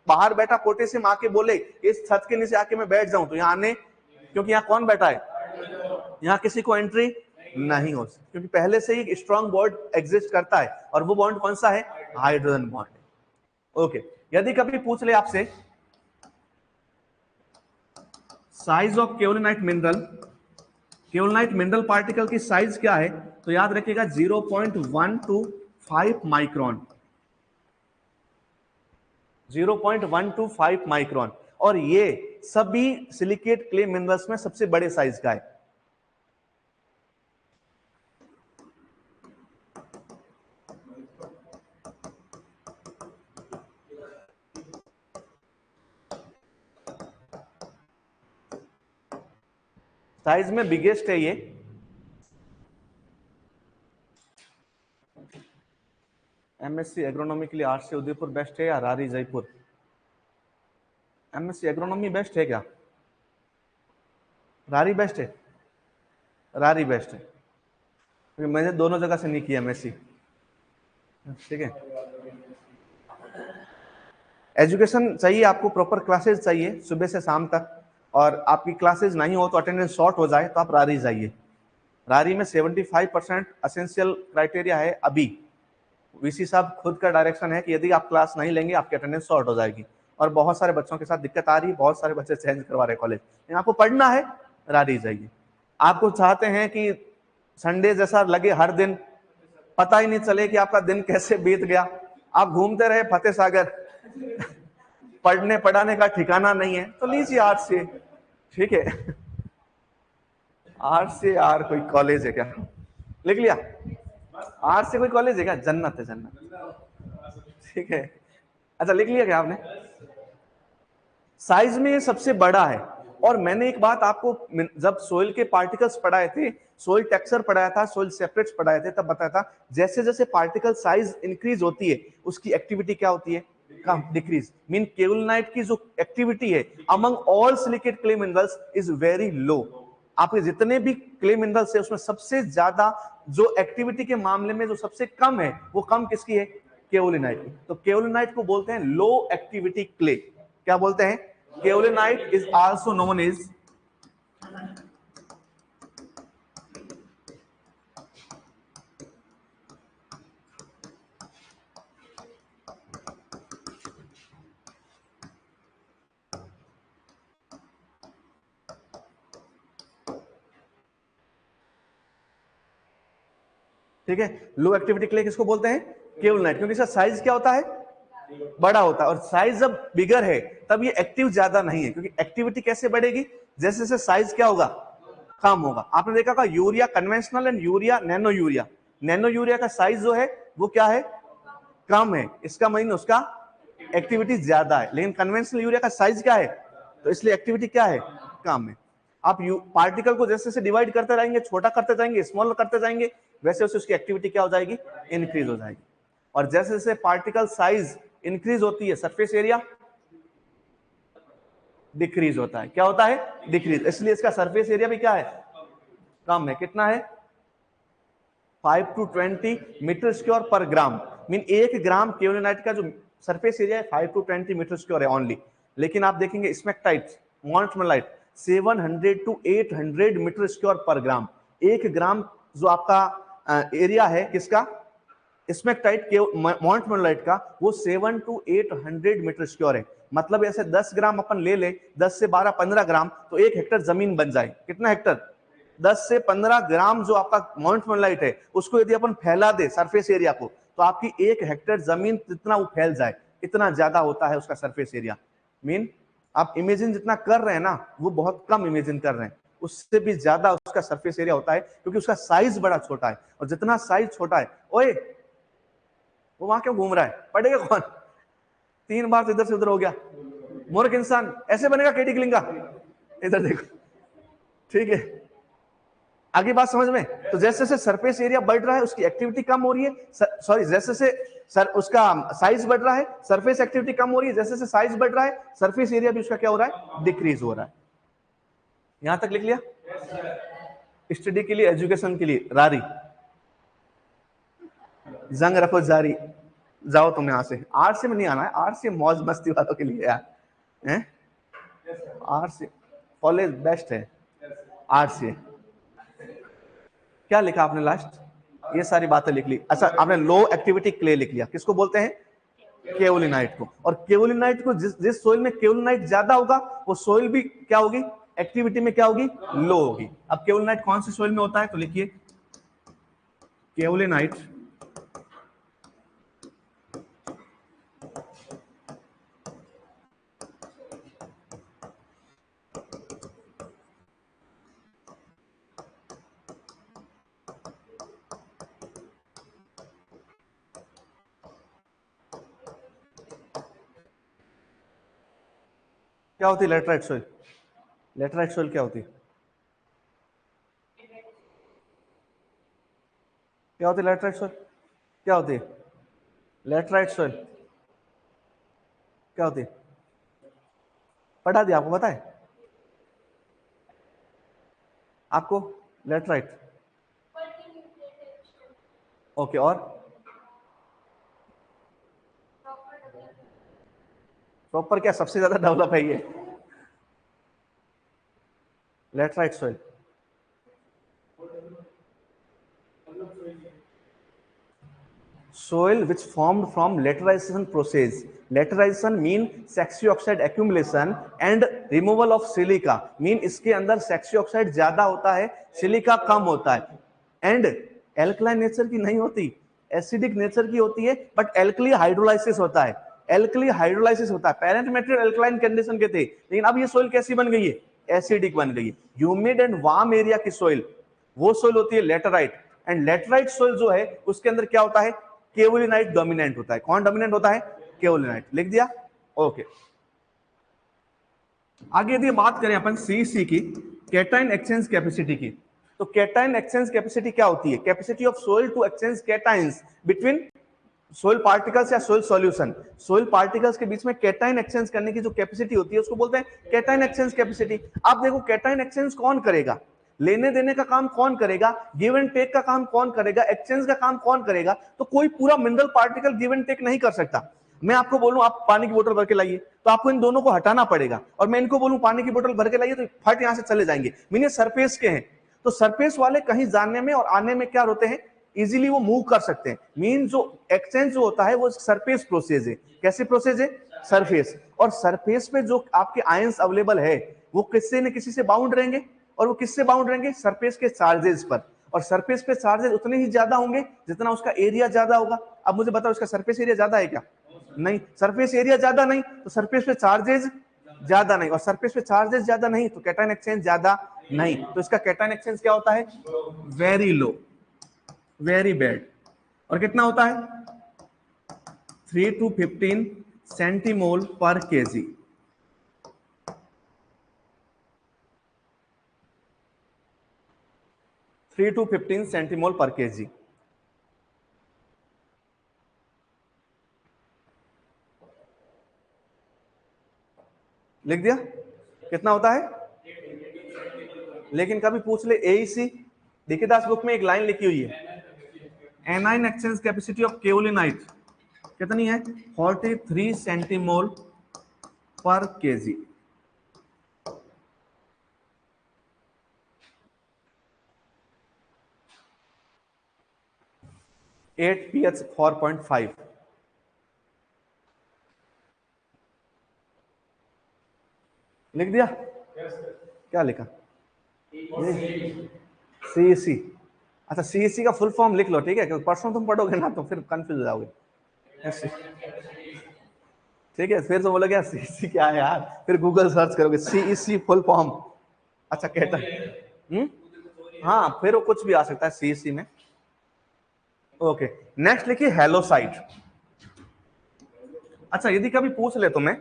बाहर बैठा पोटेशियम आके बोले इस छत के नीचे आके मैं बैठ जाऊं, तो यहाँ आने, क्योंकि यहाँ कौन बैठा है, यहाँ किसी को एंट्री नहीं हो सकती, क्योंकि पहले से ही स्ट्रॉन्ग बॉन्ड एग्जिस्ट करता है, और वो बॉन्ड कौन सा है? Hydrogen bond. ओके, यदि कभी पूछ ले आपसे size of kaolinite mineral, kaolinite mineral particle की साइज क्या है, तो याद रखिएगा 0.125 माइक्रोन, 0.125 माइक्रोन, और ये सभी सिलिकेट क्ले मिनरल्स में सबसे बड़े साइज का है। साइज में बिगेस्ट है ये। एमएससी एग्रोनॉमी के लिए आरसी उदयपुर बेस्ट है या रारी जयपुर? एमएससी एग्रोनॉमी बेस्ट है क्या? रारी बेस्ट है? रारी बेस्ट है, क्योंकि मैंने दोनों जगह से नहीं किया एमएससी। ठीक है, एजुकेशन चाहिए आपको, प्रॉपर क्लासेस चाहिए सुबह से शाम तक, और आपकी क्लासेस नहीं हो तो अटेंडेंस शॉर्ट हो जाए तो आप रारी जाइए। रारी में 75% असेंशियल क्राइटेरिया है अभी। वीसी साहब खुद का डायरेक्शन है कि यदि आप क्लास नहीं लेंगे आपकी अटेंडेंस शॉर्ट हो जाएगी, और बहुत सारे बच्चों के साथ दिक्कत आ रही है, बहुत सारे बच्चे चेंज करवा रहे कॉलेज। लेकिन आपको पढ़ना है, रारी जाइए। आपको चाहते हैं कि संडे जैसा लगे हर दिन, पता ही नहीं चले कि आपका दिन कैसे बीत गया, आप घूमते रहे फतेह सागर, पढ़ने पढ़ाने का ठिकाना नहीं है, तो लीजिए आर्ट्स से। ठीक है, आर्ट्स से यार कोई कॉलेज है क्या? लिख लिया, आर्ट्स से कोई कॉलेज है क्या? जन्नत है, जन्नत। ठीक है, अच्छा लिख लिया क्या आपने? साइज में ये सबसे बड़ा है। और मैंने एक बात आपको जब सोइल के पार्टिकल्स पढ़ाए थे, सोइल टेक्सचर पढ़ाया था, सोइल सेपरेट्स पढ़ाए थे, तब बताया था जैसे जैसे पार्टिकल साइज इंक्रीज होती है उसकी एक्टिविटी क्या होती है? कम, डिक्रीज। मीन केओलिनाइट की जो एक्टिविटी है among all silicate clay minerals is very low. आपके जितने भी क्ले मिनरल्स है उसमें सबसे ज्यादा जो एक्टिविटी के मामले में जो सबसे कम है वो कम किसकी है? केओलिनाइट की। तो केओलिनाइट को बोलते हैं लो एक्टिविटी क्ले। क्या बोलते हैं? Kaolinite is also known as ठीक है, लो एक्टिविटी क्ले किसको बोलते हैं? केओलिनाइट, क्योंकि इसका साइज क्या होता है? बड़ा होता है। और साइज जब बिगर है तब ये एक्टिव ज्यादा नहीं है, क्योंकि एक्टिविटी कैसे बढ़ेगी? जैसे जैसे साइज क्या होगा? कम होगा। आपने देखा होगा urea conventional and urea nano urea. Nano urea का साइज जो है वो क्या है? कम है। इसका मतलब उसका एक्टिविटी ज्यादा है। लेकिन कन्वेंशनल यूरिया का साइज क्या है? तो इसलिए एक्टिविटी क्या है? कम है। आप पार्टिकल को जैसे जैसे डिवाइड करते जाएंगे, छोटा करते जाएंगे, स्मॉल करते जाएंगे, वैसे वैसे उसकी एक्टिविटी क्या हो जाएगी? इंक्रीज हो जाएगी। और जैसे जैसे पार्टिकल साइज इंक्रीज होती है सरफेस एरिया डिक्रीज होता है। क्या होता है? डिक्रीज। इसलिए इसका सरफेस एरिया भी क्या है? कम है। कितना है? 5 to 20 मीटर स्क्वायर पर ग्राम। मीन 1 ग्राम केओलिनाइट का जो सरफेस एरिया है 5 to 20 मीटर स्क्वायर है ओनली। लेकिन आप देखेंगे स्मेक्टाइट, मोंटमोलाइट 700 to 800 मीटर स्क्वायर पर ग्राम। 1 ग्राम जो आपका एरिया है किसका? स्मेक्टाइट के मोंटमोलाइट का, वो 7 to 800 मीटर स्क्वायर है। मतलब ऐसे 10 ग्राम अपन ले ले, 10 से 12 15 ग्राम, तो 1 हेक्टर जमीन बन जाए। कितना हेक्टर? 10 से 15 ग्राम जो आपका मोंटमोलाइट है उसको यदि अपन फैला दे सरफेस एरिया को, तो आपकी 1 हेक्टर जमीन जितना वो फैल जाए, इतना ज्यादा होता है उसका सरफेस एरिया। मीन आप इमेजिन जितना कर रहे हैं ना, वो बहुत कम इमेजिन कर रहे हैं, उससे भी ज्यादा उसका सरफेस एरिया होता है, क्योंकि उसका साइज बड़ा छोटा है। और जितना साइज छोटा है, ओए वो वहां क्यों घूम रहा है? पढ़ेगा कौन? 3 बार तो इधर से उधर हो गया। मूर्ख इंसान ऐसे बनेगा केटी क्लिंग का। इधर देखो, ठीक है, आगे बात समझ में? तो जैसे जैसे सरफेस एरिया बढ़ रहा है उसकी एक्टिविटी कम हो रही है, सॉरी जैसे जैसे उसका साइज बढ़ रहा है सरफेस एक्टिविटी कम हो रही है, जैसे जैसे साइज बढ़ रहा है सरफेस एरिया भी उसका क्या हो रहा है? डिक्रीज हो रहा है। यहां तक लिख लिया? स्टडी के लिए, एजुकेशन के लिए रारी, जंग रखो जारी। जाओ तुम यहां से। आर्ट से में नहीं आना है, आर्ट से मौज मस्ती वालों के लिए यार हैं? आर्ट से कॉलेज बेस्ट है। आर्ट से क्या लिखा आपने लास्ट? ये सारी बातें लिख ली। अच्छा, आपने लो एक्टिविटी क्ले लिख लिया। किसको बोलते हैं? केओलिनाइट को। और केओलिनाइट को जिस जिस सोइल में केओलिनाइट ज्यादा होगा वो सोइल भी क्या होगी? एक्टिविटी में क्या होगी? लो होगी। अब केओलिनाइट कौन सी सोइल में होता है? तो लिखिए केओलिनाइट क्या होती है? Laterite soil. लेटराइट सोइल क्या होती है? क्या होती है लेटराइट सोइल? क्या होती है लेटराइट सोइल? क्या होती है? पढ़ा दिया आपको, पता है आपको लेटराइट? ओके, और प्रॉपर क्या सबसे ज्यादा डेवलप है ये laterite soil? soil which formed from laterization process. Laterization mean sexy oxide accumulation and removal of silica. mean इसके अंदर सेक्सी ऑक्साइड ज्यादा होता है, सिलिका कम होता है। एंड एल्कलाइन नेचर की नहीं होती, एसिडिक नेचर की होती है, बट एल्कली हाइड्रोलाइसिस होता है। एल्कली हाइड्रोलाइसिस होता है। पेरेंट मेटेरियल एल्कलाइन कंडीशन के थे, लेकिन अब ये सोइल कैसी बन गई है? एसिडिक बन गई है। ह्यूमिड एंड वार्म एरिया की सोइल, वो सोइल होती है लेटराइट। एंड लेटराइट सोइल जो है उसके अंदर क्या होता है? केओलिनाइट डोमिनेंट होता है। कौन डोमिनेंट होता है? केओलिनाइट। लिख दिया? ओके। आगे यदि बात करें अपन सीसी की, कैटायन एक्सचेंज कैपेसिटी की, तो कैटायन एक्सचेंज कैपेसिटी क्या होती है? Capacity of soil to exchange cations between soil particles या सोइल सॉल्यूशन। सोइल पार्टिकल्स के बीच में कैटायन एक्सचेंज करने की जो कैपेसिटी होती है उसको बोलते हैं कैटायन एक्सचेंज कैपेसिटी। आप देखो कैटायन एक्सचेंज कौन करेगा? लेने देने का काम कौन करेगा? गिव एंड टेक का काम कौन करेगा? एक्सचेंज का काम कौन करेगा? तो कोई पूरा mineral particle give and take नहीं कर सकता। मैं आपको बोलूं आप पानी की बोतल भर के लाइए, तो आपको इन दोनों को हटाना पड़ेगा, और मैं इनको बोलूं पानी की बोतल भर के लाइए, तो फट यहां से चले जाएंगे। मीन सरफेस के हैं, तो सरफेस वाले कहीं जाने में और आने में क्या होते हैं? इजीली वो मूव कर सकते हैं। मीन जो एक्सचेंज जो होता है वो सरफेस प्रोसेस है। कैसे प्रोसेस है? सरफेस। और सरफेस पे जो आपके आयंस अवेलेबल है वो किससे न किसी से बाउंड रहेंगे, और वो किससे बाउंड रहेंगे? सरफेस के चार्जेस पर। और सरफेस पे चार्जेस उतने ही ज्यादा होंगे जितना उसका एरिया ज्यादा होगा। अब मुझे बताओ उसका सरफेस एरिया ज्यादा है क्या? नहीं। सरफेस एरिया ज्यादा नहीं तो सरफेस पे चार्जेस ज्यादा नहीं, और सरफेस पे चार्जेस ज्यादा नहीं तो कैटायन एक्सचेंज ज्यादा नहीं। तो इसका कैटायन एक्सचेंज क्या होता है? Very low, very bad. और कितना होता है? 3 to 15 सेंटीमोल पर केजी। 3 to 15 सेंटीमोल पर केजी। लिख दिया? कितना होता है? लेकिन कभी पूछ ले एईसी, देखिए दास बुक में एक लाइन लिखी हुई है, एनाइन एक्सचेंज कैपेसिटी ऑफ केओलिनाइट कितनी है? 43 सेंटीमोल पर केजी। pH 4.5। लिख दिया? क्या लिखा? सीईसी। अच्छा, सीईसी का फुल फॉर्म लिख लो, ठीक है, क्योंकि परसों तुम पढ़ोगे ना तो फिर कंफ्यूज हो जाओगे। ठीक है, फिर तो बोलोगे सीईसी क्या है यार, फिर गूगल सर्च करोगे सीईसी फुल फॉर्म। अच्छा कहता है हाँ, फिर वो कुछ भी आ सकता है सीईसी में। ओके, नेक्स्ट लिखिए हेलोसाइट। अच्छा, यदि कभी पूछ ले तुम्हें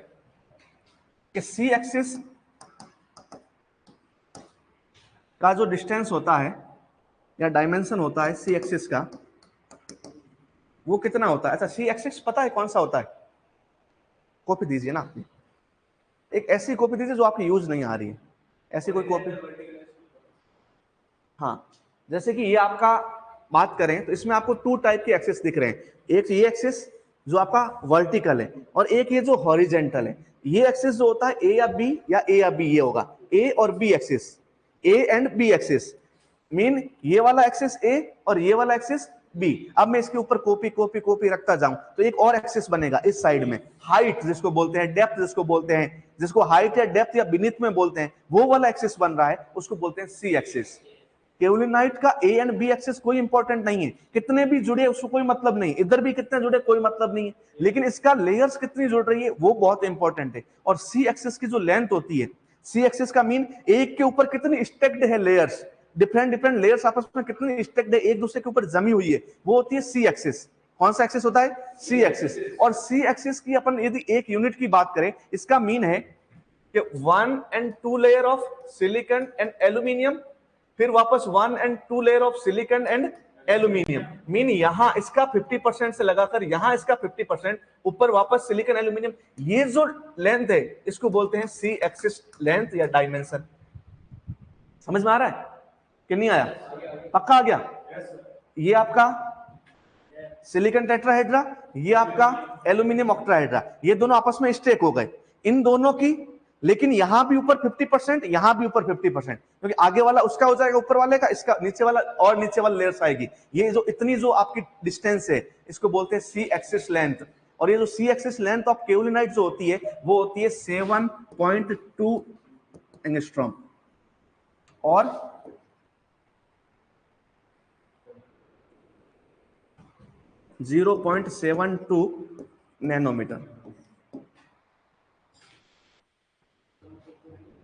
कि सी एक्सिस का जो डिस्टेंस होता है या डायमेंशन होता है सी एक्सिस का, वो कितना होता है? अच्छा, सी एक्सिस पता है कौन सा होता है? कॉपी दीजिए ना अपनी, एक ऐसी कॉपी दीजिए जो आपकी यूज नहीं आ रही है, ऐसी कोई कॉपी। हाँ, जैसे कि ये आपका बात करें तो इसमें आपको 2 टाइप के एक्सिस दिख रहे हैं। एक ये एक्सिस जो आपका वर्टिकल है, और एक ये जो हॉरिजेंटल है। ये एक्सिस जो होता है ए या बी, या ए या बी, ये होगा ए और B axis, A and B axis. Mean ये वाला एक्सिस ए और ये वाला एक्सिस बी। अब मैं इसके ऊपर कॉपी कॉपी कॉपी रखता जाऊं तो एक और एक्सिस बनेगा इस साइड में, हाइट जिसको बोलते हैं, डेप्थ जिसको बोलते हैं, जिसको हाइट या डेप्थ या बीनीथ में बोलते हैं, वो वाला एक्सिस बन रहा है, उसको बोलते हैं सी एक्सिस। केओलिनाइट का ए एंड बी एक्सिस कोई इंपॉर्टेंट नहीं है, कितने भी जुड़े उसको कोई मतलब नहीं, इधर भी कितने जुड़े कोई मतलब नहीं है, लेकिन इसका लेयर्स कितनी जुड़ रही है वो बहुत इंपॉर्टेंट है। और सी एक्सिस की जो लेंथ होती है, सी एक्सिस का मीन एक के ऊपर कितनी स्टेक्ड है लेयर्स, डिफरेंट डिफरेंट लेयर्स आपस में कितनी स्टेक्ड है, एक दूसरे के ऊपर जमी हुई है, वो होती है सी एक्सिस। कौन सा एक्सिस होता है? सी एक्सिस। और सी एक्सिस की अपन यदि एक यूनिट की बात करें, इसका मीन है कि 1 and 2 layer of silicon and aluminium, फिर वापस 1 and 2 layer of silicon and aluminium. Mean यहां इसका 50% से लगाकर यहां इसका 50%, ऊपर वापस सिलिकॉन एल्यूमिनियम। ये जो लेंथ है इसको बोलते हैं सी एक्सिस लेंथ या डायमेंशन। समझ में आ रहा है कि नहीं आया? पक्का आ गया? ये आपका सिलिकॉन टेट्राहेड्रा, ये आपका एल्यूमिनियम ऑक्ट्राहेड्रा, ये दोनों आपस में स्टेक हो गए, इन दोनों की। लेकिन यहां भी ऊपर 50%, यहां भी ऊपर 50%, क्योंकि आगे वाला उसका हो जाएगा ऊपर वाले का, इसका नीचे वाला और नीचे वाला लेयर्स आएगी। ये जो इतनी जो आपकी डिस्टेंस है इसको बोलते हैं सी एक्सिस लेंथ। और ये जो सी एक्सिस लेंथ ऑफ केओलिनाइट जो होती है वो होती है 7.2 एंगस्ट्रॉम और 0.72 नैनोमीटर।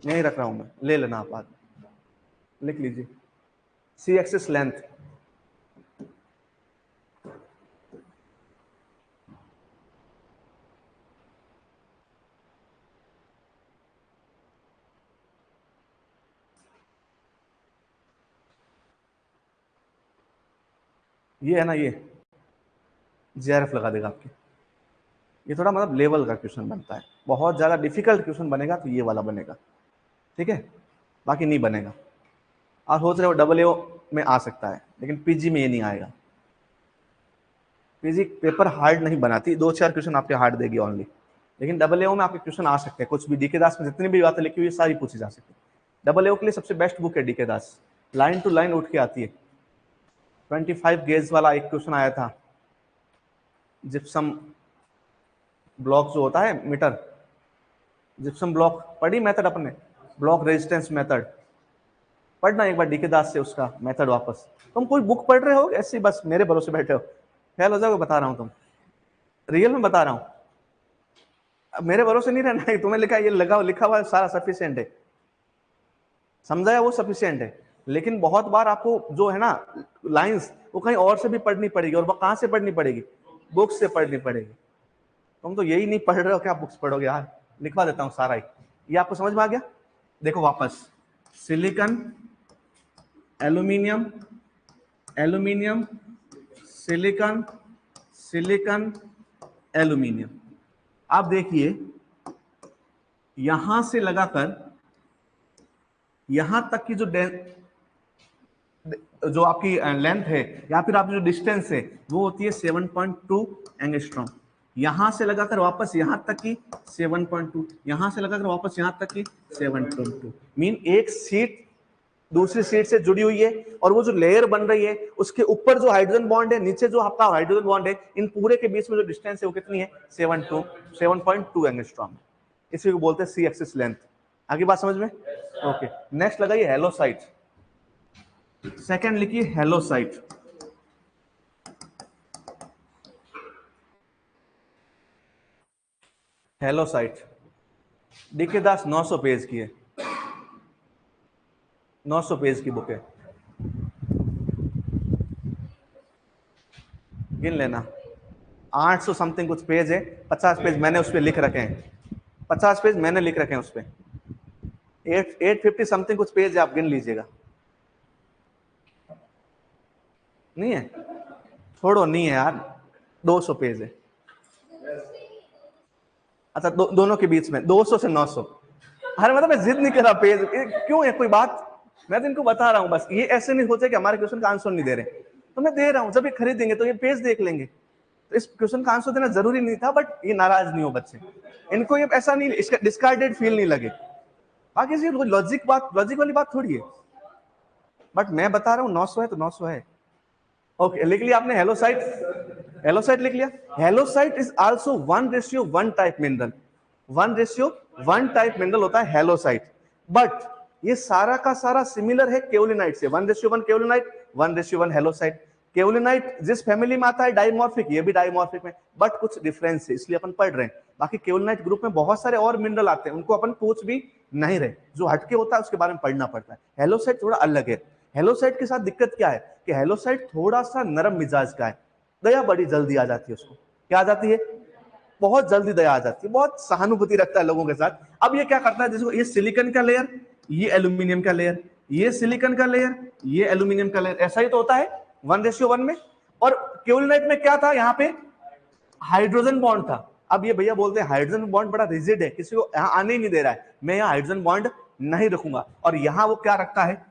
यही रख रहा हूं मैं, ले लेना आप, आज लिख लीजिए सी एक्सिस लेंथ। ये है ना, ये JRF लगा देगा आपके। ये थोड़ा मतलब लेवल का क्वेश्चन बनता है, बहुत ज्यादा डिफिकल्ट क्वेश्चन बनेगा तो ये वाला बनेगा, ठीक है, बाकी नहीं बनेगा। आप सोच रहे हो AA में आ सकता है, लेकिन PG में ये नहीं आएगा। PG पेपर हार्ड नहीं बनाती, 2-4 क्वेश्चन आपके हार्ड देगी ओनली, लेकिन AA में आपके क्वेश्चन आ सकते हैं। कुछ भी DK दास में जितनी भी बातें लिखी हुई सारी पूछी जा सकती है। AA के लिए सबसे बेस्ट बुक है DK Das, line to line उठ के आती है। 25 गेज वाला एक क्वेश्चन आया था, जिप्सम ब्लॉक जो होता है मीटर, जिप्सम ब्लॉक पढ़ी मेथड अपने, ब्लॉक रेजिस्टेंस मेथड पढ़ना एक बार DK दास से उसका मेथड वापस। तुम कोई बुक पढ़ रहे हो ऐसे बस मेरे भरोसे बैठे हो, फेल हो जाओगे, बता रहा हूं, तुम रियल में बता रहा हूं। अब मेरे भरोसे नहीं रहना है, तुम्हें लिखा ये लगा लिखा हुआ सारा सफिशिएंट है, समझाया वो सफिशिएंट है, लेकिन बहुत बार आपको जो है ना लाइंस वो कहीं और से भी पढ़नी पड़ेगी, और वो कहां से पढ़नी पड़ेगी, बुक्स से पढ़नी पड़ेगी। तुम तो यही नहीं पढ़ रहे हो, क्या बुक्स पढ़ोगे यार। लिखवा देता हूं सारा ही, ये आपको समझ में आ गया। देखो वापस, silicon, aluminium, aluminium, silicon, silicon, aluminium. आप देखिए यहां से लगाकर यहां तक की जो आपकी लेंथ है या फिर आपकी जो डिस्टेंस है वो होती है 7.2 एंगस्ट्रॉम। यहां से लगाकर वापस यहां तक की 7.2, यहां से लगाकर वापस यहां तक की 7.2। मीन एक सीट दूसरी सीट से जुड़ी हुई है, और वो जो लेयर बन रही है उसके ऊपर जो हाइड्रोजन बॉन्ड है, नीचे जो आपका हाइड्रोजन बॉन्ड है, इन पूरे के बीच में जो डिस्टेंस है वो कितनी है, 7.2 एंगस्ट्रॉम। इसी को बोलते हैं सी एक्सिस लेंथ। आगे बात समझ में, ओके। नेक्स्ट लगाइए हेलोसाइट, सेकंड लिखिए हेलोसाइट। हेलोसाइट DK दास 900 पेज की है, 900 पेज की बुक है, गिन लेना। 800 समथिंग कुछ पेज है, 50 पेज मैंने उस पर लिख रखे हैं, 50 पेज मैंने लिख रखे हैं उस पर। 850 समथिंग कुछ पेज है, आप गिन लीजिएगा। नहीं है, छोड़ो, नहीं है यार, 200 पेज है। अच्छा दोनों के बीच में 200 से 900। अरे मतलब मैं जिद नहीं कर रहा पेज क्यों है, कोई बात, मैं तो इनको बता रहा हूं बस, ये ऐसे नहीं सोचे कि हमारे क्वेश्चन का आंसर नहीं दे रहे, तो मैं दे रहा हूं, जब ये खरीदेंगे तो ये पेज देख लेंगे। तो इस क्वेश्चन का आंसर देना जरूरी नहीं था, बट ये नाराज नहीं हो बच्चे, इनको ये ऐसा नहीं, इसका डिस्कार्डेड फील नहीं लगे। बाकी लॉजिक वाली बात थोड़ी है, बट मैं बता रहा हूँ 900 है तो 900 है। ओके, लिख लिया आपने हेलोसाइट, हेलोसाइट लिख लिया। Halloysite is also 1:1 type mineral, 1:1 type mineral होता है हेलोसाइट, बट ये सारा का सारा सिमिलर है केओलिनाइट से, 1:1 केओलिनाइट, 1:1 हेलोसाइट। केओलिनाइट जिस फैमिली में आता है डाइमॉर्फिक, ये भी डाइमॉर्फिक में, बट कुछ डिफरेंस है इसलिए अपन पढ़ रहे हैं। बाकी केओलिनाइट ग्रुप में बहुत सारे और मिनरल आते हैं, उनको अपन पूछ भी नहीं रहे, जो हटके होता है उसके बारे में पढ़ना पड़ता है। हेलोसाइट थोड़ा अलग है। हेलोसाइट के साथ दिक्कत क्या है कि हेलोसाइट थोड़ा सा नरम मिजाज का है, दया बड़ी जल्दी आ जाती है उसको। क्या आ जाती है, बहुत जल्दी दया आ जाती है, बहुत सहानुभूति रखता है लोगों के साथ। अब ये क्या करता है, जैसे ये सिलिकॉन का लेयर, ये एल्यूमिनियम का लेयर, ये सिलिकॉन का लेयर, ये एल्यूमिनियम का लेयर, ऐसा ही तो होता है 1:1 में। और केओलिनाइट में क्या था, यहाँ पे हाइड्रोजन बॉन्ड था। अब ये भैया बोलते हैं हाइड्रोजन बॉन्ड बड़ा रिजिड है, किसी को यहाँ आने ही नहीं दे रहा है, मैं यहाँ हाइड्रोजन बॉन्ड नहीं रखूंगा। और यहाँ वो क्या रखता है,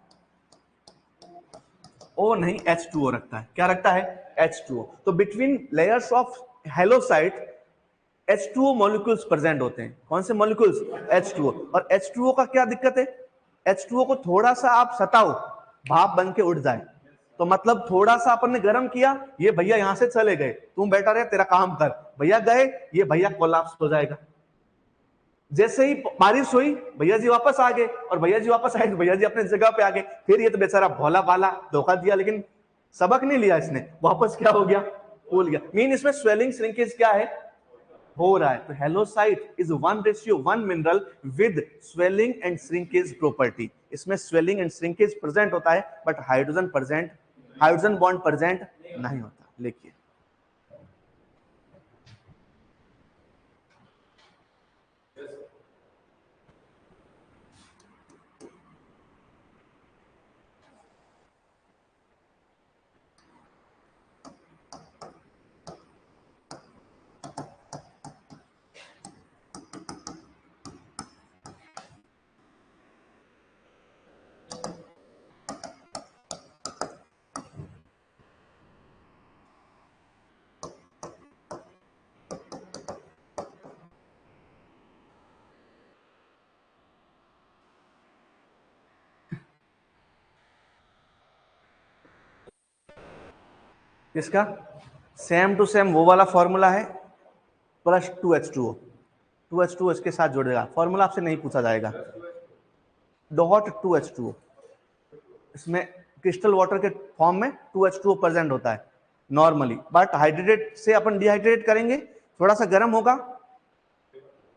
ओ नहीं, H2O रखता है। क्या रखता है, H2O। तो between layers of halloysite H2O molecules present होते हैं। कौन से मॉलिक्यूल्स, H2O। और H2O का क्या दिक्कत है, H2O को थोड़ा सा आप सताओ, भाप बन के उड़ जाए, तो मतलब थोड़ा सा अपन ने गर्म किया, ये भैया यहां से चले गए, तुम बैठा रहे तेरा काम कर, भैया गए, ये भैया कोलैप्स हो जाएगा। जैसे ही बारिश हुई भैया जी वापस आ गए, और भैया जी वापस आए तो भैया जी अपने जगह पे आ गए। फिर ये तो बेचारा भोला भाला धोखा दिया, लेकिन सबक नहीं लिया इसने, वापस क्या हो गया, भूल गया। मीन इसमें स्वेलिंग श्रिंकेज क्या है, हो रहा है। तो halloysite is 1:1 mineral with swelling and shrinkage property. इसमें स्वेलिंग एंड श्रिंकेज प्रेजेंट होता है, बट हाइड्रोजन बॉन्ड प्रेजेंट नहीं होता। लिखिए किसका? सेम टू सेम वो वाला फॉर्मूला है, प्लस 2H2O। 2H2O इसके साथ जुड़ेगा, फॉर्मूला आपसे नहीं पूछा जाएगा। डॉट 2H2O, इसमें क्रिस्टल वाटर के फॉर्म में 2H2O प्रेजेंट होता है नॉर्मली, बट हाइड्रेटेड से अपन डिहाइड्रेट करेंगे, थोड़ा सा गर्म होगा,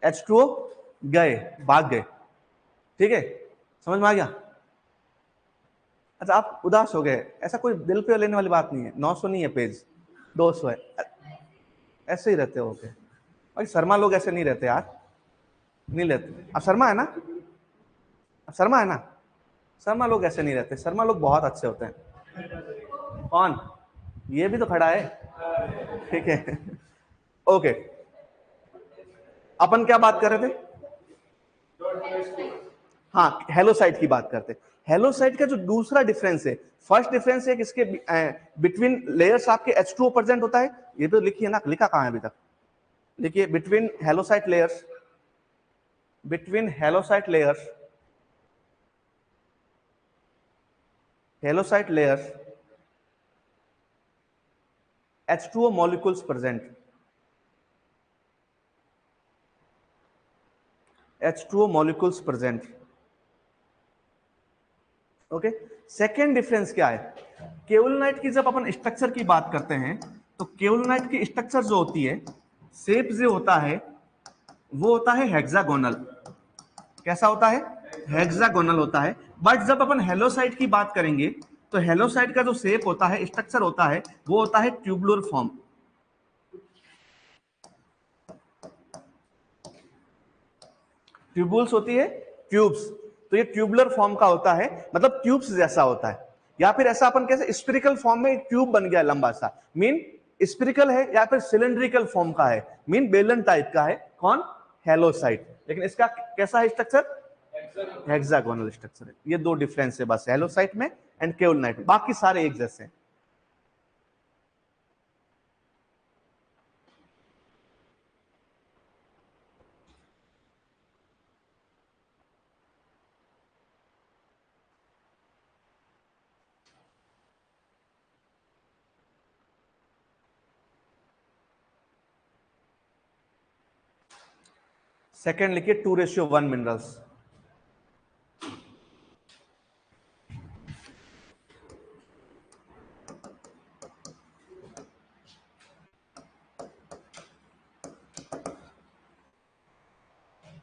H2O गए, भाग गए। ठीक है, समझ में आ गया? अच्छा, आप उदास हो गए, ऐसा कोई दिल पे लेने वाली बात नहीं है। 900 नहीं है पेज, 200 है। ऐसे ही रहते हो के भाई, शर्मा लोग ऐसे नहीं रहते यार, नहीं लेते। अब शर्मा है ना, अब शर्मा है ना, शर्मा लोग ऐसे नहीं रहते, शर्मा लोग बहुत अच्छे होते हैं। कौन? ये भी तो खड़ा है। ठीक है, ओके। अपन क्या बात कर रहे थे? हाँ, हेलोसाइट की बात करते हैं। हेलोसाइट का जो दूसरा डिफरेंस है, फर्स्ट डिफरेंस है कि इसके बिटवीन लेयर्स आपके H2O प्रेजेंट होता है। ये तो लिखिए ना, लिखा कहां है अभी तक? लिखिए, between halloysite layers, between halloysite layers, halloysite layers H2O molecules present, H2O molecules present। Okay, second difference क्या है? केओलिनाइट की जब अपन स्ट्रक्चर की बात करते हैं, तो केओलिनाइट की स्ट्रक्चर जो होती है, शेप जो होता है वो होता है हेक्सागोनल। कैसा होता है? हेक्सागोनल होता है। बट जब अपन हेलोसाइट की बात करेंगे, तो हेलोसाइट का जो शेप होता है, स्ट्रक्चर होता है, वो होता है ट्यूबुलर फॉर्म। ट्यूबुल्स होती है, ट्यूब्स, तो ये ट्यूबुलर फॉर्म का होता है, मतलब ट्यूब्स जैसा होता है। या फिर ऐसा अपन कैसे, स्फेरिकल फॉर्म में एक ट्यूब बन गया लंबा सा, मीन स्फेरिकल है, या फिर सिलेंड्रिकल फॉर्म का है, मीन बेलन टाइप का है। कौन? हेलोसाइट। लेकिन इसका कैसा है स्ट्रक्चर? हेक्सागोनल स्ट्रक्चर है। ये दो डिफरेंस है बस हेलोसाइट में एंड केओलिनाइट में, बाकी सारे एक जैसे हैं। सेकेंड लिखिए 2:1 minerals.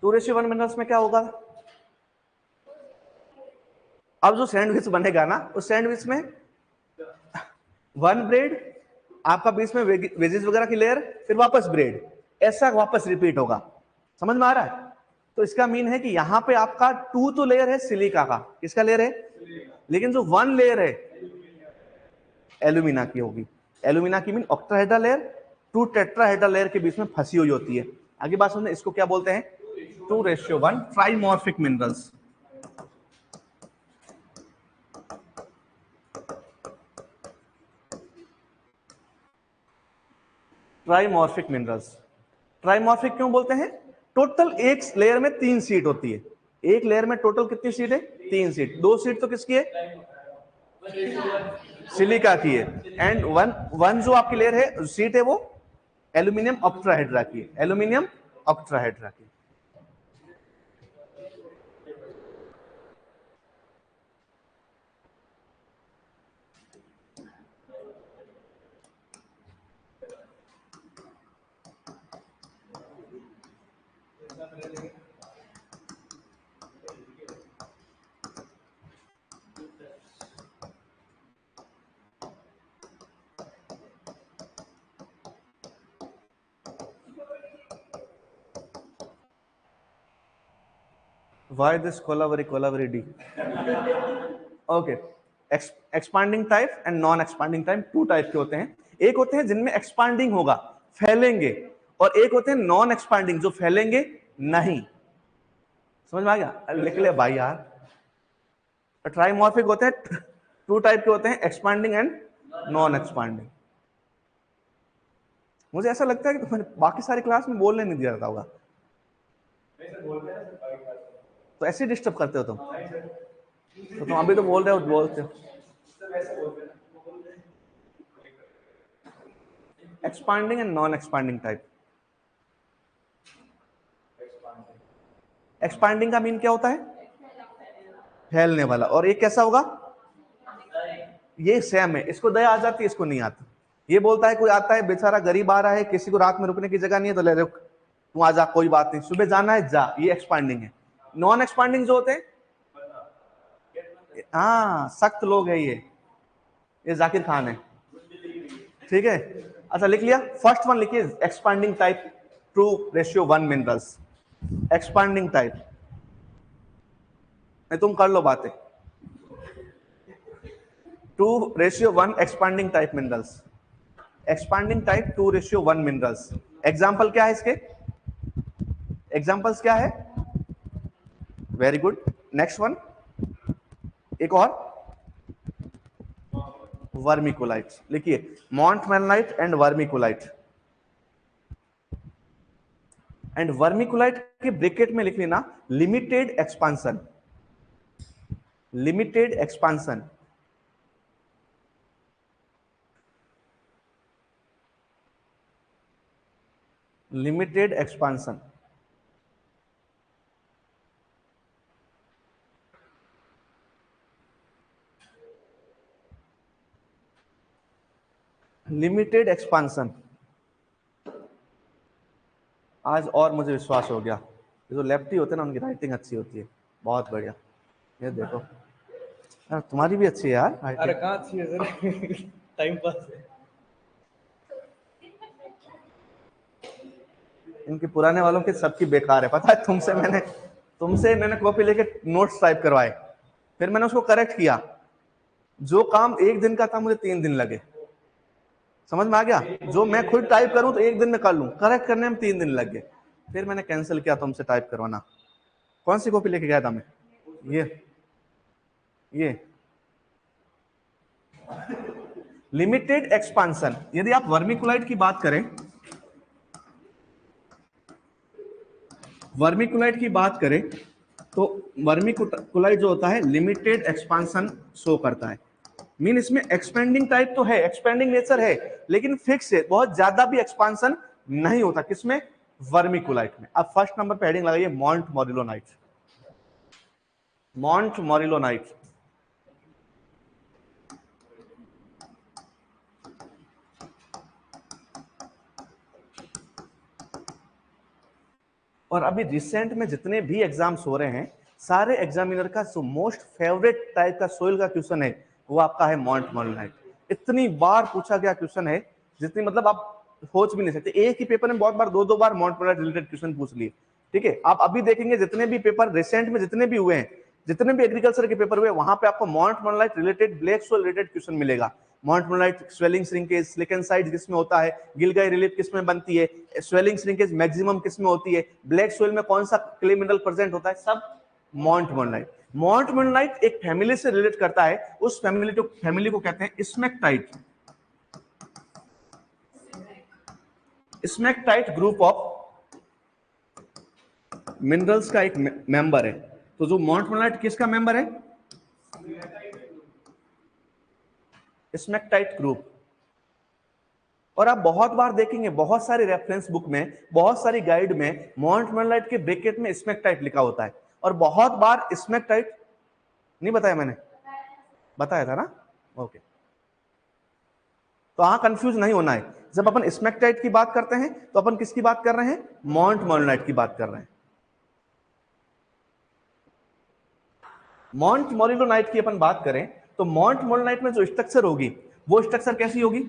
Two ratio one minerals में क्या होगा? अब जो सैंडविच बनेगा ना, उस सैंडविच में 1 ब्रेड, आपका बीच में वेजेस वगैरह की लेयर, फिर वापस ब्रेड, ऐसा वापस रिपीट होगा। समझ में आ रहा है? तो इसका मीन है कि यहां पे आपका 2 तो लेयर है सिलिका का, किसका लेयर है? लेकिन जो 1 लेयर है एल्यूमिना की होगी। एल्यूमिना की mean octahedral layer 2 tetrahedral layer के बीच में फंसी हुई होती है। आगे बात समझे, इसको क्या बोलते हैं? 2:1 ट्राइमॉर्फिक मिनरल्स। ट्राइमॉर्फिक मिनरल्स। ट्राइमॉर्फिक क्यों बोलते हैं? टोटल एक लेयर में 3 सीट होती है। एक लेयर में टोटल कितनी सीट है? 3 सीट। 2 सीट तो किसकी है? सिलिका की है। एंड वन जो आपकी लेयर है, सीट है, वो एल्यूमिनियम ऑक्ट्राहेड्रा की है, एल्यूमिनियम ऑक्ट्राहेड्रा की। Why this Kolaveri D? Okay, expanding type and non expanding type 2 type के होते हैं। एक होते हैं जिनमें एक्सपांडिंग होगा, फैलेंगे, और एक होते हैं नॉन एक्सपांडिंग, जो फैलेंगे नहीं। समझ में आ गया? लिख ले भाई यार। ट्राइमॉर्फिक होते हैं 2 टाइप के होते हैं, एक्सपांडिंग एंड नॉन एक्सपांडिंग। मुझे ऐसा लगता है कि तुम्हें बाकी सारी क्लास में बोलने नहीं दिया जाता होगा, तो ऐसे डिस्टर्ब करते हो तुम। तो तुम अभी तो बोल रहे हो, बोलते हो। Expanding and non expanding type. Expanding का मीन क्या होता है? फैलने वाला। और एक कैसा होगा? ये सेम है, इसको दया आ जाती है, इसको नहीं आती। ये बोलता है कोई आता है बेचारा गरीब आ रहा है, किसी को रात में रुकने की जगह नहीं है, तो ले रुक तू आ जा, कोई बात नहीं, सुबह जाना है जा, ये एक्सपांडिंग है। नॉन एक्सपांडिंग जो होते हैं, हाँ सख्त लोग है ये जाकिर खान है, ठीक है। अच्छा लिख लिया, फर्स्ट वन लिखिए, expanding type 2:1 minerals. Expanding type, नहीं तुम कर लो बातें। 2:1 expanding type minerals. Expanding type 2:1 minerals. Example क्या है इसके? एग्जाम्पल्स क्या है? वेरी गुड, नेक्स्ट वन, एक और, वर्मिकुलाइट। लिखिए, मोंटमेलाइट एंड वर्मिकुलाइट। एंड वर्मिकुलाइट के ब्रैकेट में लिख लेना limited expansion. Limited expansion, limited expansion. Limited expansion. आज और मुझे विश्वास हो गया, जो लेफ्टी होते हैं ना उनकी राइटिंग अच्छी होती है। बहुत बढ़िया, ये देखो यार, तुम्हारी भी अच्छी है यार। अरे कहाँ अच्छी है सर, टाइम पास है। इनके पुराने वालों के सबकी बेकार है, पता है। तुमसे मैंने कॉपी लेके नोट्स टाइप करवाए, फिर मैंने उसको करेक्ट किया। जो काम एक दिन का था मुझे 3 दिन लगे। समझ में आ गया? जो मैं खुद टाइप करूं तो 1 दिन में कर लूं, करेक्ट करने में 3 दिन लग गए। फिर मैंने कैंसिल किया तुमसे टाइप करवाना। कौन सी कॉपी लेके गया था मैं? ये लिमिटेड एक्सपांसन। यदि आप वर्मिकुलाइट की बात करें, वर्मिकुलाइट की बात करें तो वर्मिकुलाइट जो होता है लिमिटेड एक्सपांसन शो करता है। मीन इसमें एक्सपेंडिंग टाइप तो है, एक्सपेंडिंग नेचर है, लेकिन फिक्स है, बहुत ज्यादा भी एक्सपांसन नहीं होता। किसमें? वर्मिकुलाइट में। अब फर्स्ट नंबर पे हेडिंग लगाइए मोंटमोरिलोनाइट। मोंटमोरिलोनाइट। और अभी रिसेंट में जितने भी एग्जाम्स हो रहे हैं, सारे एग्जामिनर का जो मोस्ट फेवरेट टाइप का सोइल का क्वेश्चन है वो आपका है मोंटमोरिलोनाइट। इतनी बार पूछा गया क्वेश्चन है, जितनी मतलब आप सोच भी नहीं सकते। एक ही पेपर में बहुत बार, 2-2 बार मोंटमोरिलोनाइट रिलेटेड क्वेश्चन पूछ लिए, ठीक है। आप अभी देखेंगे जितने भी पेपर रिसेंट में जितने भी हुए हैं, जितने भी एग्रीकल्चर के पेपर हुए, वहां पे आपको montmorillonite related, black soil related question मिलेगा। Montmorillonite swelling shrinkage, silicon side किसमें होता है, गिलगाई रिलीफ किसमें बनती है, स्वेलिंग श्रिंकेज मैक्सिमम किसमें होती है, ब्लैक सोइल में कौन सा क्ले मिनरल प्रेजेंट होता है, सब मोंटमोरिलोनाइट। मोंटमोरिलोनाइट एक फैमिली से रिलेट करता है, उस फैमिली को कहते हैं smectite. Smectite group of minerals का एक मेंबर है। तो जो मोंटमोरिलोनाइट किसका मेंबर है? Smectite group. और आप बहुत बार देखेंगे, बहुत सारी रेफरेंस बुक में, बहुत सारी गाइड में मोंटमोरिलोनाइट के ब्रैकेट में स्मेक्टाइट लिखा होता है। और बहुत बार स्मेक्टाइट नहीं बताया मैंने, बताया था ना? ओके, तो यहां कंफ्यूज नहीं होना है। जब अपन स्मेक्टाइट की बात करते हैं तो अपन किसकी बात कर रहे हैं? मोंटमोरिलोनाइट की बात कर रहे हैं। मोंटमोरिलोनाइट की अपन बात करें तो मोंटमोरिलोनाइट में जो स्ट्रक्चर होगी वो स्ट्रक्चर कैसी होगी?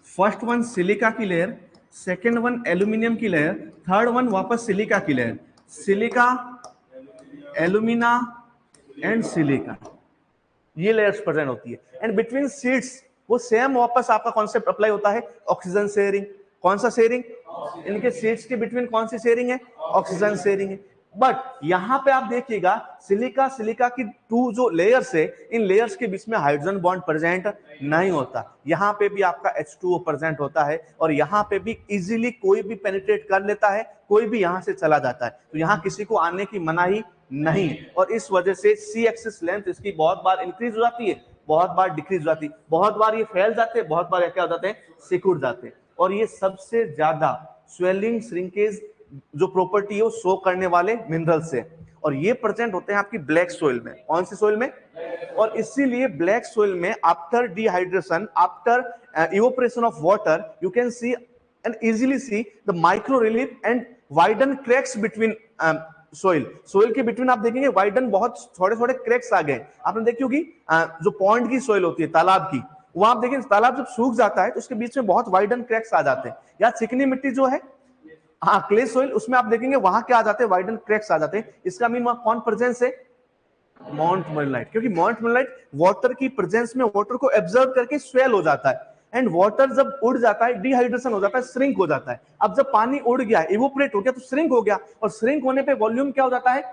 फर्स्ट वन सिलिका की लेयर, सेकेंड वन एल्यूमिनियम की लेयर, थर्ड वन वापस सिलिका की layer. Silica, alumina and silica, ये लेयर्स प्रेजेंट होती है। एंड बिटवीन सीड्स वो सेम वापस आपका कॉन्सेप्ट अप्लाई होता है, ऑक्सीजन शेयरिंग। कौन सा शेयरिंग? इनके सीड्स के बिटवीन कौन सी शेयरिंग है? ऑक्सीजन शेयरिंग है। बट यहां पे आप देखिएगा सिलिका की 2 जो लेयर्स है, इन लेयर्स के बीच में हाइड्रोजन बॉन्ड प्रेजेंट नहीं होता। यहां पे भी आपका H2O प्रेजेंट होता है, और यहां पे भी इजीली कोई भी पेनिट्रेट कर लेता है, कोई भी यहां से चला जाता है। तो यहां किसी को आने की मनाही नहीं, और इस वजह से सी एक्सिस लेंथ इसकी बहुत बार इंक्रीज हो जाती है, बहुत बार डिक्रीज हो जाती है, बहुत बार ये फैल जाते हैं, बहुत बार क्या हो जाते हैं? सिकुड़ जाते हैं। और ये सबसे ज्यादा स्वेलिंग श्रिंकेज जो प्रॉपर्टी है वो शो करने वाले मिनरल्स है, और ये प्रेजेंट होते हैं आपकी ब्लैक सोइल में। कौन सी सोइल में? और इसीलिए ब्लैक सोइल में after dehydration, after evaporation of water, you can see and easily see the micro relief and widen cracks between soil के बिटवीन। आप देखेंगे वाइडन बहुत थोड़े थोड़े क्रैक्स आ गए। आपने देखी होगी जो पॉन्ड की सोइल होती है, तालाब की, वो आप देखें तालाब जब सूख जाता है तो उसके बीच में बहुत वाइडन क्रैक्स आ जाते हैं। या चिकनी मिट्टी जो है, हाँ क्ले सोइल, उसमें आप देखेंगे वहां क्या आ जाते हैं, वाइडन क्रैक्स आ जाते हैं। इसका मीन वहां कौन प्रेजेंस है? माउंट मोनालाइट, क्योंकि माउंट मोनालाइट वाटर की प्रेजेंस में वाटर को एब्जॉर्ब करके स्वेल हो जाता है, एंड वाटर जब उड़ जाता है डिहाइड्रेशन हो जाता है, श्रिंक हो जाता है। अब जब पानी उड़ गया, इवोपरेट हो गया, तो श्रिंक हो गया, और श्रिंक होने पे वॉल्यूम क्या हो जाता है?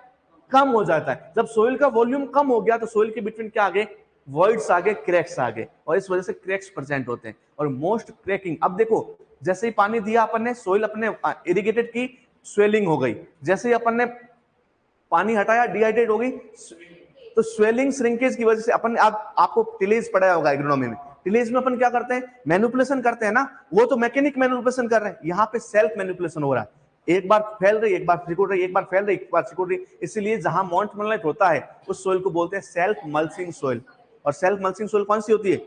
कम हो जाता है। जब सोइल का वॉल्यूम कम हो गया तो सोइल के बिटवीन क्या आ गए? वॉइड्स आ गए, क्रैक्स आ गए, और इस वजह से क्रैक्स प्रेजेंट होते हैं। और मोस्ट क्रैकिंग, अब देखो जैसे ही पानी दिया अपन ने, सोइल अपने इरिगेटेड की, स्वेलिंग हो गई। जैसे ही अपन ने पानी हटाया, डिहाइड्रेट हो गई, तो स्वेलिंग श्रिंकेज की वजह से अपन आपको टिलेज पढ़ाया होगा एग्रोनॉमी में। टिलेज में अपन क्या करते हैं? मैनिपुलेशन करते हैं ना, वो तो मैकेनिक मैनिपुलेशन कर रहे हैं, यहाँ पे सेल्फ मैनिपुलेशन हो रहा है। एक बार फैल रही, एक बार सिकुड़ रही, एक बार फैल रही, एक बार सिकुड़ रही। इसीलिए जहां माउंट मोनालाइट होता है उस सोइल को बोलते हैं सेल्फ मल्चिंग सोइल। और सेल्फ मल्चिंग सोइल कौन सी होती है?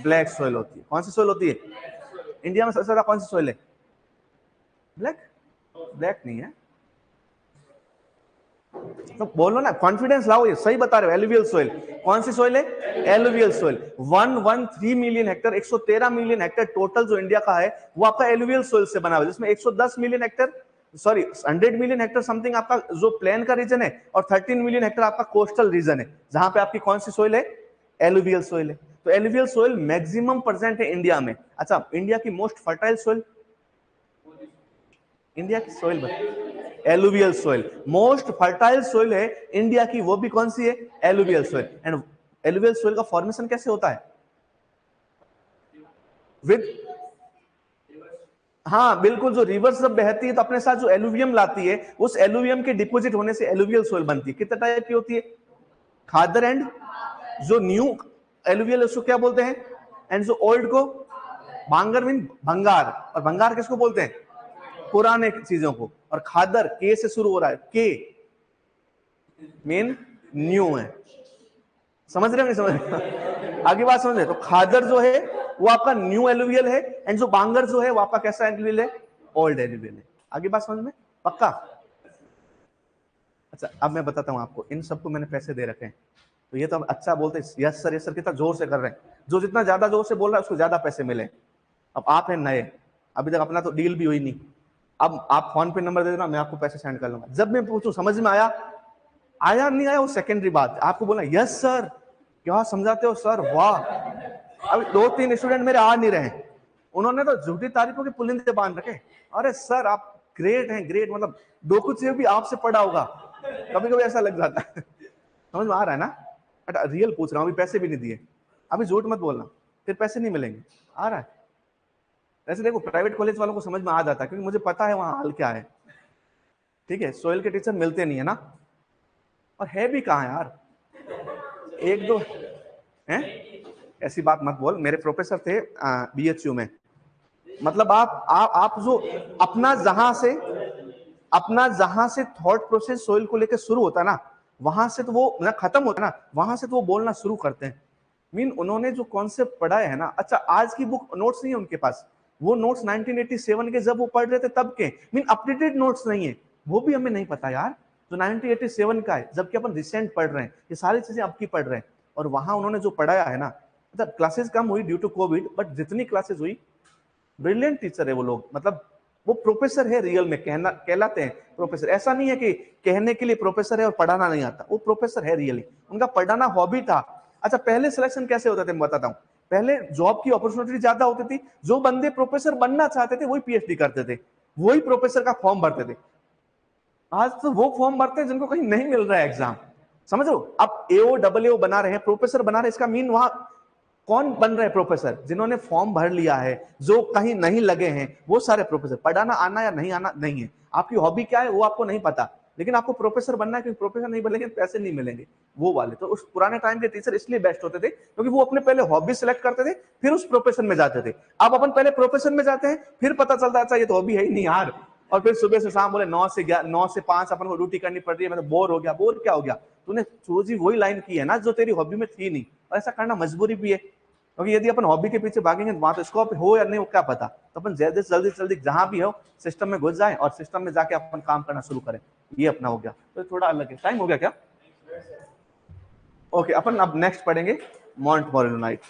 ब्लैक सोइल होती है। कौन सी सोइल होती है? इंडिया में सबसे ज्यादा कौन सी सोइल है? ब्लैक? ब्लैक नहीं है तो बोलो ना, कॉन्फिडेंस लाओ, ये सही बता रहे हो। Alluvial soil. कौन सी सोइल है? Alluvial soil. 113 million Hector, 113 million Hector total जो इंडिया का है वो आपका एलुवियल सोइल से बना हुआ है, जिसमें 110 million Hector, sorry 100 million Hector something आपका जो प्लेन का रीजन है, और 13 मिलियन हेक्टर आपका कोस्टल रीजन है, जहां पे आपकी कौन सी सोइल है? एलुवियल सोइल है। तो एलुवियल सोइल मैक्सिमम प्रेजेंट है इंडिया में। अच्छा, इंडिया की मोस्ट फर्टाइल सोइल, इंडिया की soil alluvial soil, most fertile soil है इंडिया की, वो भी कौन सी है? Alluvial soil. And alluvial soil का फॉर्मेशन कैसे होता है? विद, हाँ बिल्कुल, जो रिवर्स जब बहती है तो अपने साथ जो एलुवियम लाती है, उस एलुवियम के डिपोजिट होने से एलुवियल सोइल बनती है। कितने टाइप की होती है? खादर एंड जो न्यू एलुवियल उसको क्या बोलते हैं? एंड जो ओल्ड को भांगर मीन भंगार, और भंगार किसको बोलते हैं? पुराने चीजों को। और खादर के से शुरू हो रहा है, के मीन न्यू है। समझ रहे हो नहीं समझ रहे? आगे बात समझ रहे? तो खादर जो है वो आपका न्यू एलुवियल है, एंड जो बांगर जो है वो आपका कैसा एलुवियल है? ओल्ड एलुवियल है। आगे बात समझ में? पक्का? अच्छा, अब मैं बताता हूं आपको, इन सबको मैंने पैसे दे रखे हैं, तो ये तो अच्छा बोलते हैं यस सर कितना जोर से कर रहे हैं। जो जितना ज्यादा जोर से बोल रहा है उसको ज्यादा पैसे मिले। अब आप हैं नए, अभी तक अपना तो डील भी हुई नहीं, अब आप फोन पे नंबर दे देना, मैं आपको पैसे सेंड कर लूंगा। जब मैं पूछूं समझ में आया, आया नहीं आया वो सेकेंडरी बात, आपको बोला यस सर, क्या समझाते हो सर, वाह। अभी 2-3 स्टूडेंट मेरे आ नहीं रहे, उन्होंने तो झूठी तारीफों के पुलिंदे बांध रखे। अरे सर आप ग्रेट हैं, ग्रेट, मतलब डोकू से भी आपसे पढ़ा होगा, कभी कभी ऐसा लग जाता है। समझ में आ रहा है ना? बट रियल पूछ रहा हूँ, अभी पैसे भी नहीं दिए, अभी झूठ मत बोलना, फिर पैसे नहीं मिलेंगे। आ रहा है? ऐसे देखो प्राइवेट कॉलेज वालों को समझ में आ जाता है, क्योंकि मुझे पता है वहां हाल क्या है। ठीक है, सोयल के टीचर मिलते नहीं है ना, और है भी कहाँ यार, एक दो हैं। ऐसी बात मत बोल, मेरे प्रोफेसर थे BHU में, मतलब आप जो अपना जहां से थॉट प्रोसेस सोइल को लेकर शुरू होता है ना, वहां से तो वो ना खत्म होता है ना, वहां से तो वो बोलना शुरू करते हैं। मीन उन्होंने जो कॉन्सेप्ट पढ़ाया है ना, अच्छा आज की बुक नोट्स नहीं है उनके पास, वो नोट्स 1987 के जब वो पढ़ रहे थे तब के, मीन अपडेटेड नोट्स नहीं है, वो भी हमें नहीं पता यार, जो 1987 का है, जबकि अपन रिसेंट पढ़ रहे हैं, ये सारी चीजें अब की पढ़ रहे हैं। और वहां उन्होंने जो पढ़ाया है ना, मतलब क्लासेस कम हुई ड्यू टू कोविड, बट जितनी क्लासेस हुई, ब्रिलियंट टीचर है वो लोग, मतलब वो प्रोफेसर है रियल में, कहलाते हैं प्रोफेसर। ऐसा नहीं है कि कहने के लिए प्रोफेसर है और पढ़ाना नहीं आता, वो प्रोफेसर है रियली, उनका पढ़ाना हॉबी था। अच्छा, पहले सिलेक्शन कैसे होता था मैं बताता हूँ। पहले जॉब की अपॉर्चुनिटी ज्यादा होती थी, जो बंदे प्रोफेसर बनना चाहते थे वही PhD करते थे, वही प्रोफेसर का फॉर्म भरते थे। आज तो वो फॉर्म भरते हैं जिनको कहीं नहीं मिल रहा है एग्जाम, समझ लो। अब AO बना रहे हैं, प्रोफेसर बना रहे हैं, इसका मीन वहां कौन बन रहे हैं प्रोफेसर? जिन्होंने फॉर्म भर लिया है, जो कहीं नहीं लगे हैं, वो सारे प्रोफेसर। पढ़ाना आना या नहीं आना नहीं है, आपकी हॉबी क्या है वो आपको नहीं पता, लेकिन आपको प्रोफेसर बनना है, क्योंकि प्रोफेसर नहीं बनेंगे पैसे नहीं मिलेंगे, वो वाले। तो उस पुराने टाइम के टीचर इसलिए बेस्ट होते थे क्योंकि वो अपने पहले हॉबी सेलेक्ट करते थे, फिर उस प्रोफेशन में जाते थे। अब अपन पहले प्रोफेशन में जाते हैं, फिर पता चलता है अच्छा ये तो हॉबी है ही नहीं यार, और फिर सुबह से शाम बोले 9 से 5 अपन को ड्यूटी करनी पड़ रही है, मैं तो बोर हो गया। बोर क्या हो गया, तूने चूज ही वही लाइन की है ना जो तेरी हॉबी में थी नहीं, और ऐसा करना मजबूरी भी है, क्योंकि यदि अपन हॉबी के पीछे भागेंगे तो वहां तो स्कोप हो या नहीं हो क्या पता। तो अपन जल्दी से जल्दी जहां भी हो सिस्टम में घुस जाए और सिस्टम में जाके अपन काम करना शुरू करें, ये अपना हो गया। तो थोड़ा अलग है। टाइम हो गया क्या? ओके, अपन अब नेक्स्ट पढ़ेंगे मॉन्ट मोरेलोनाइट।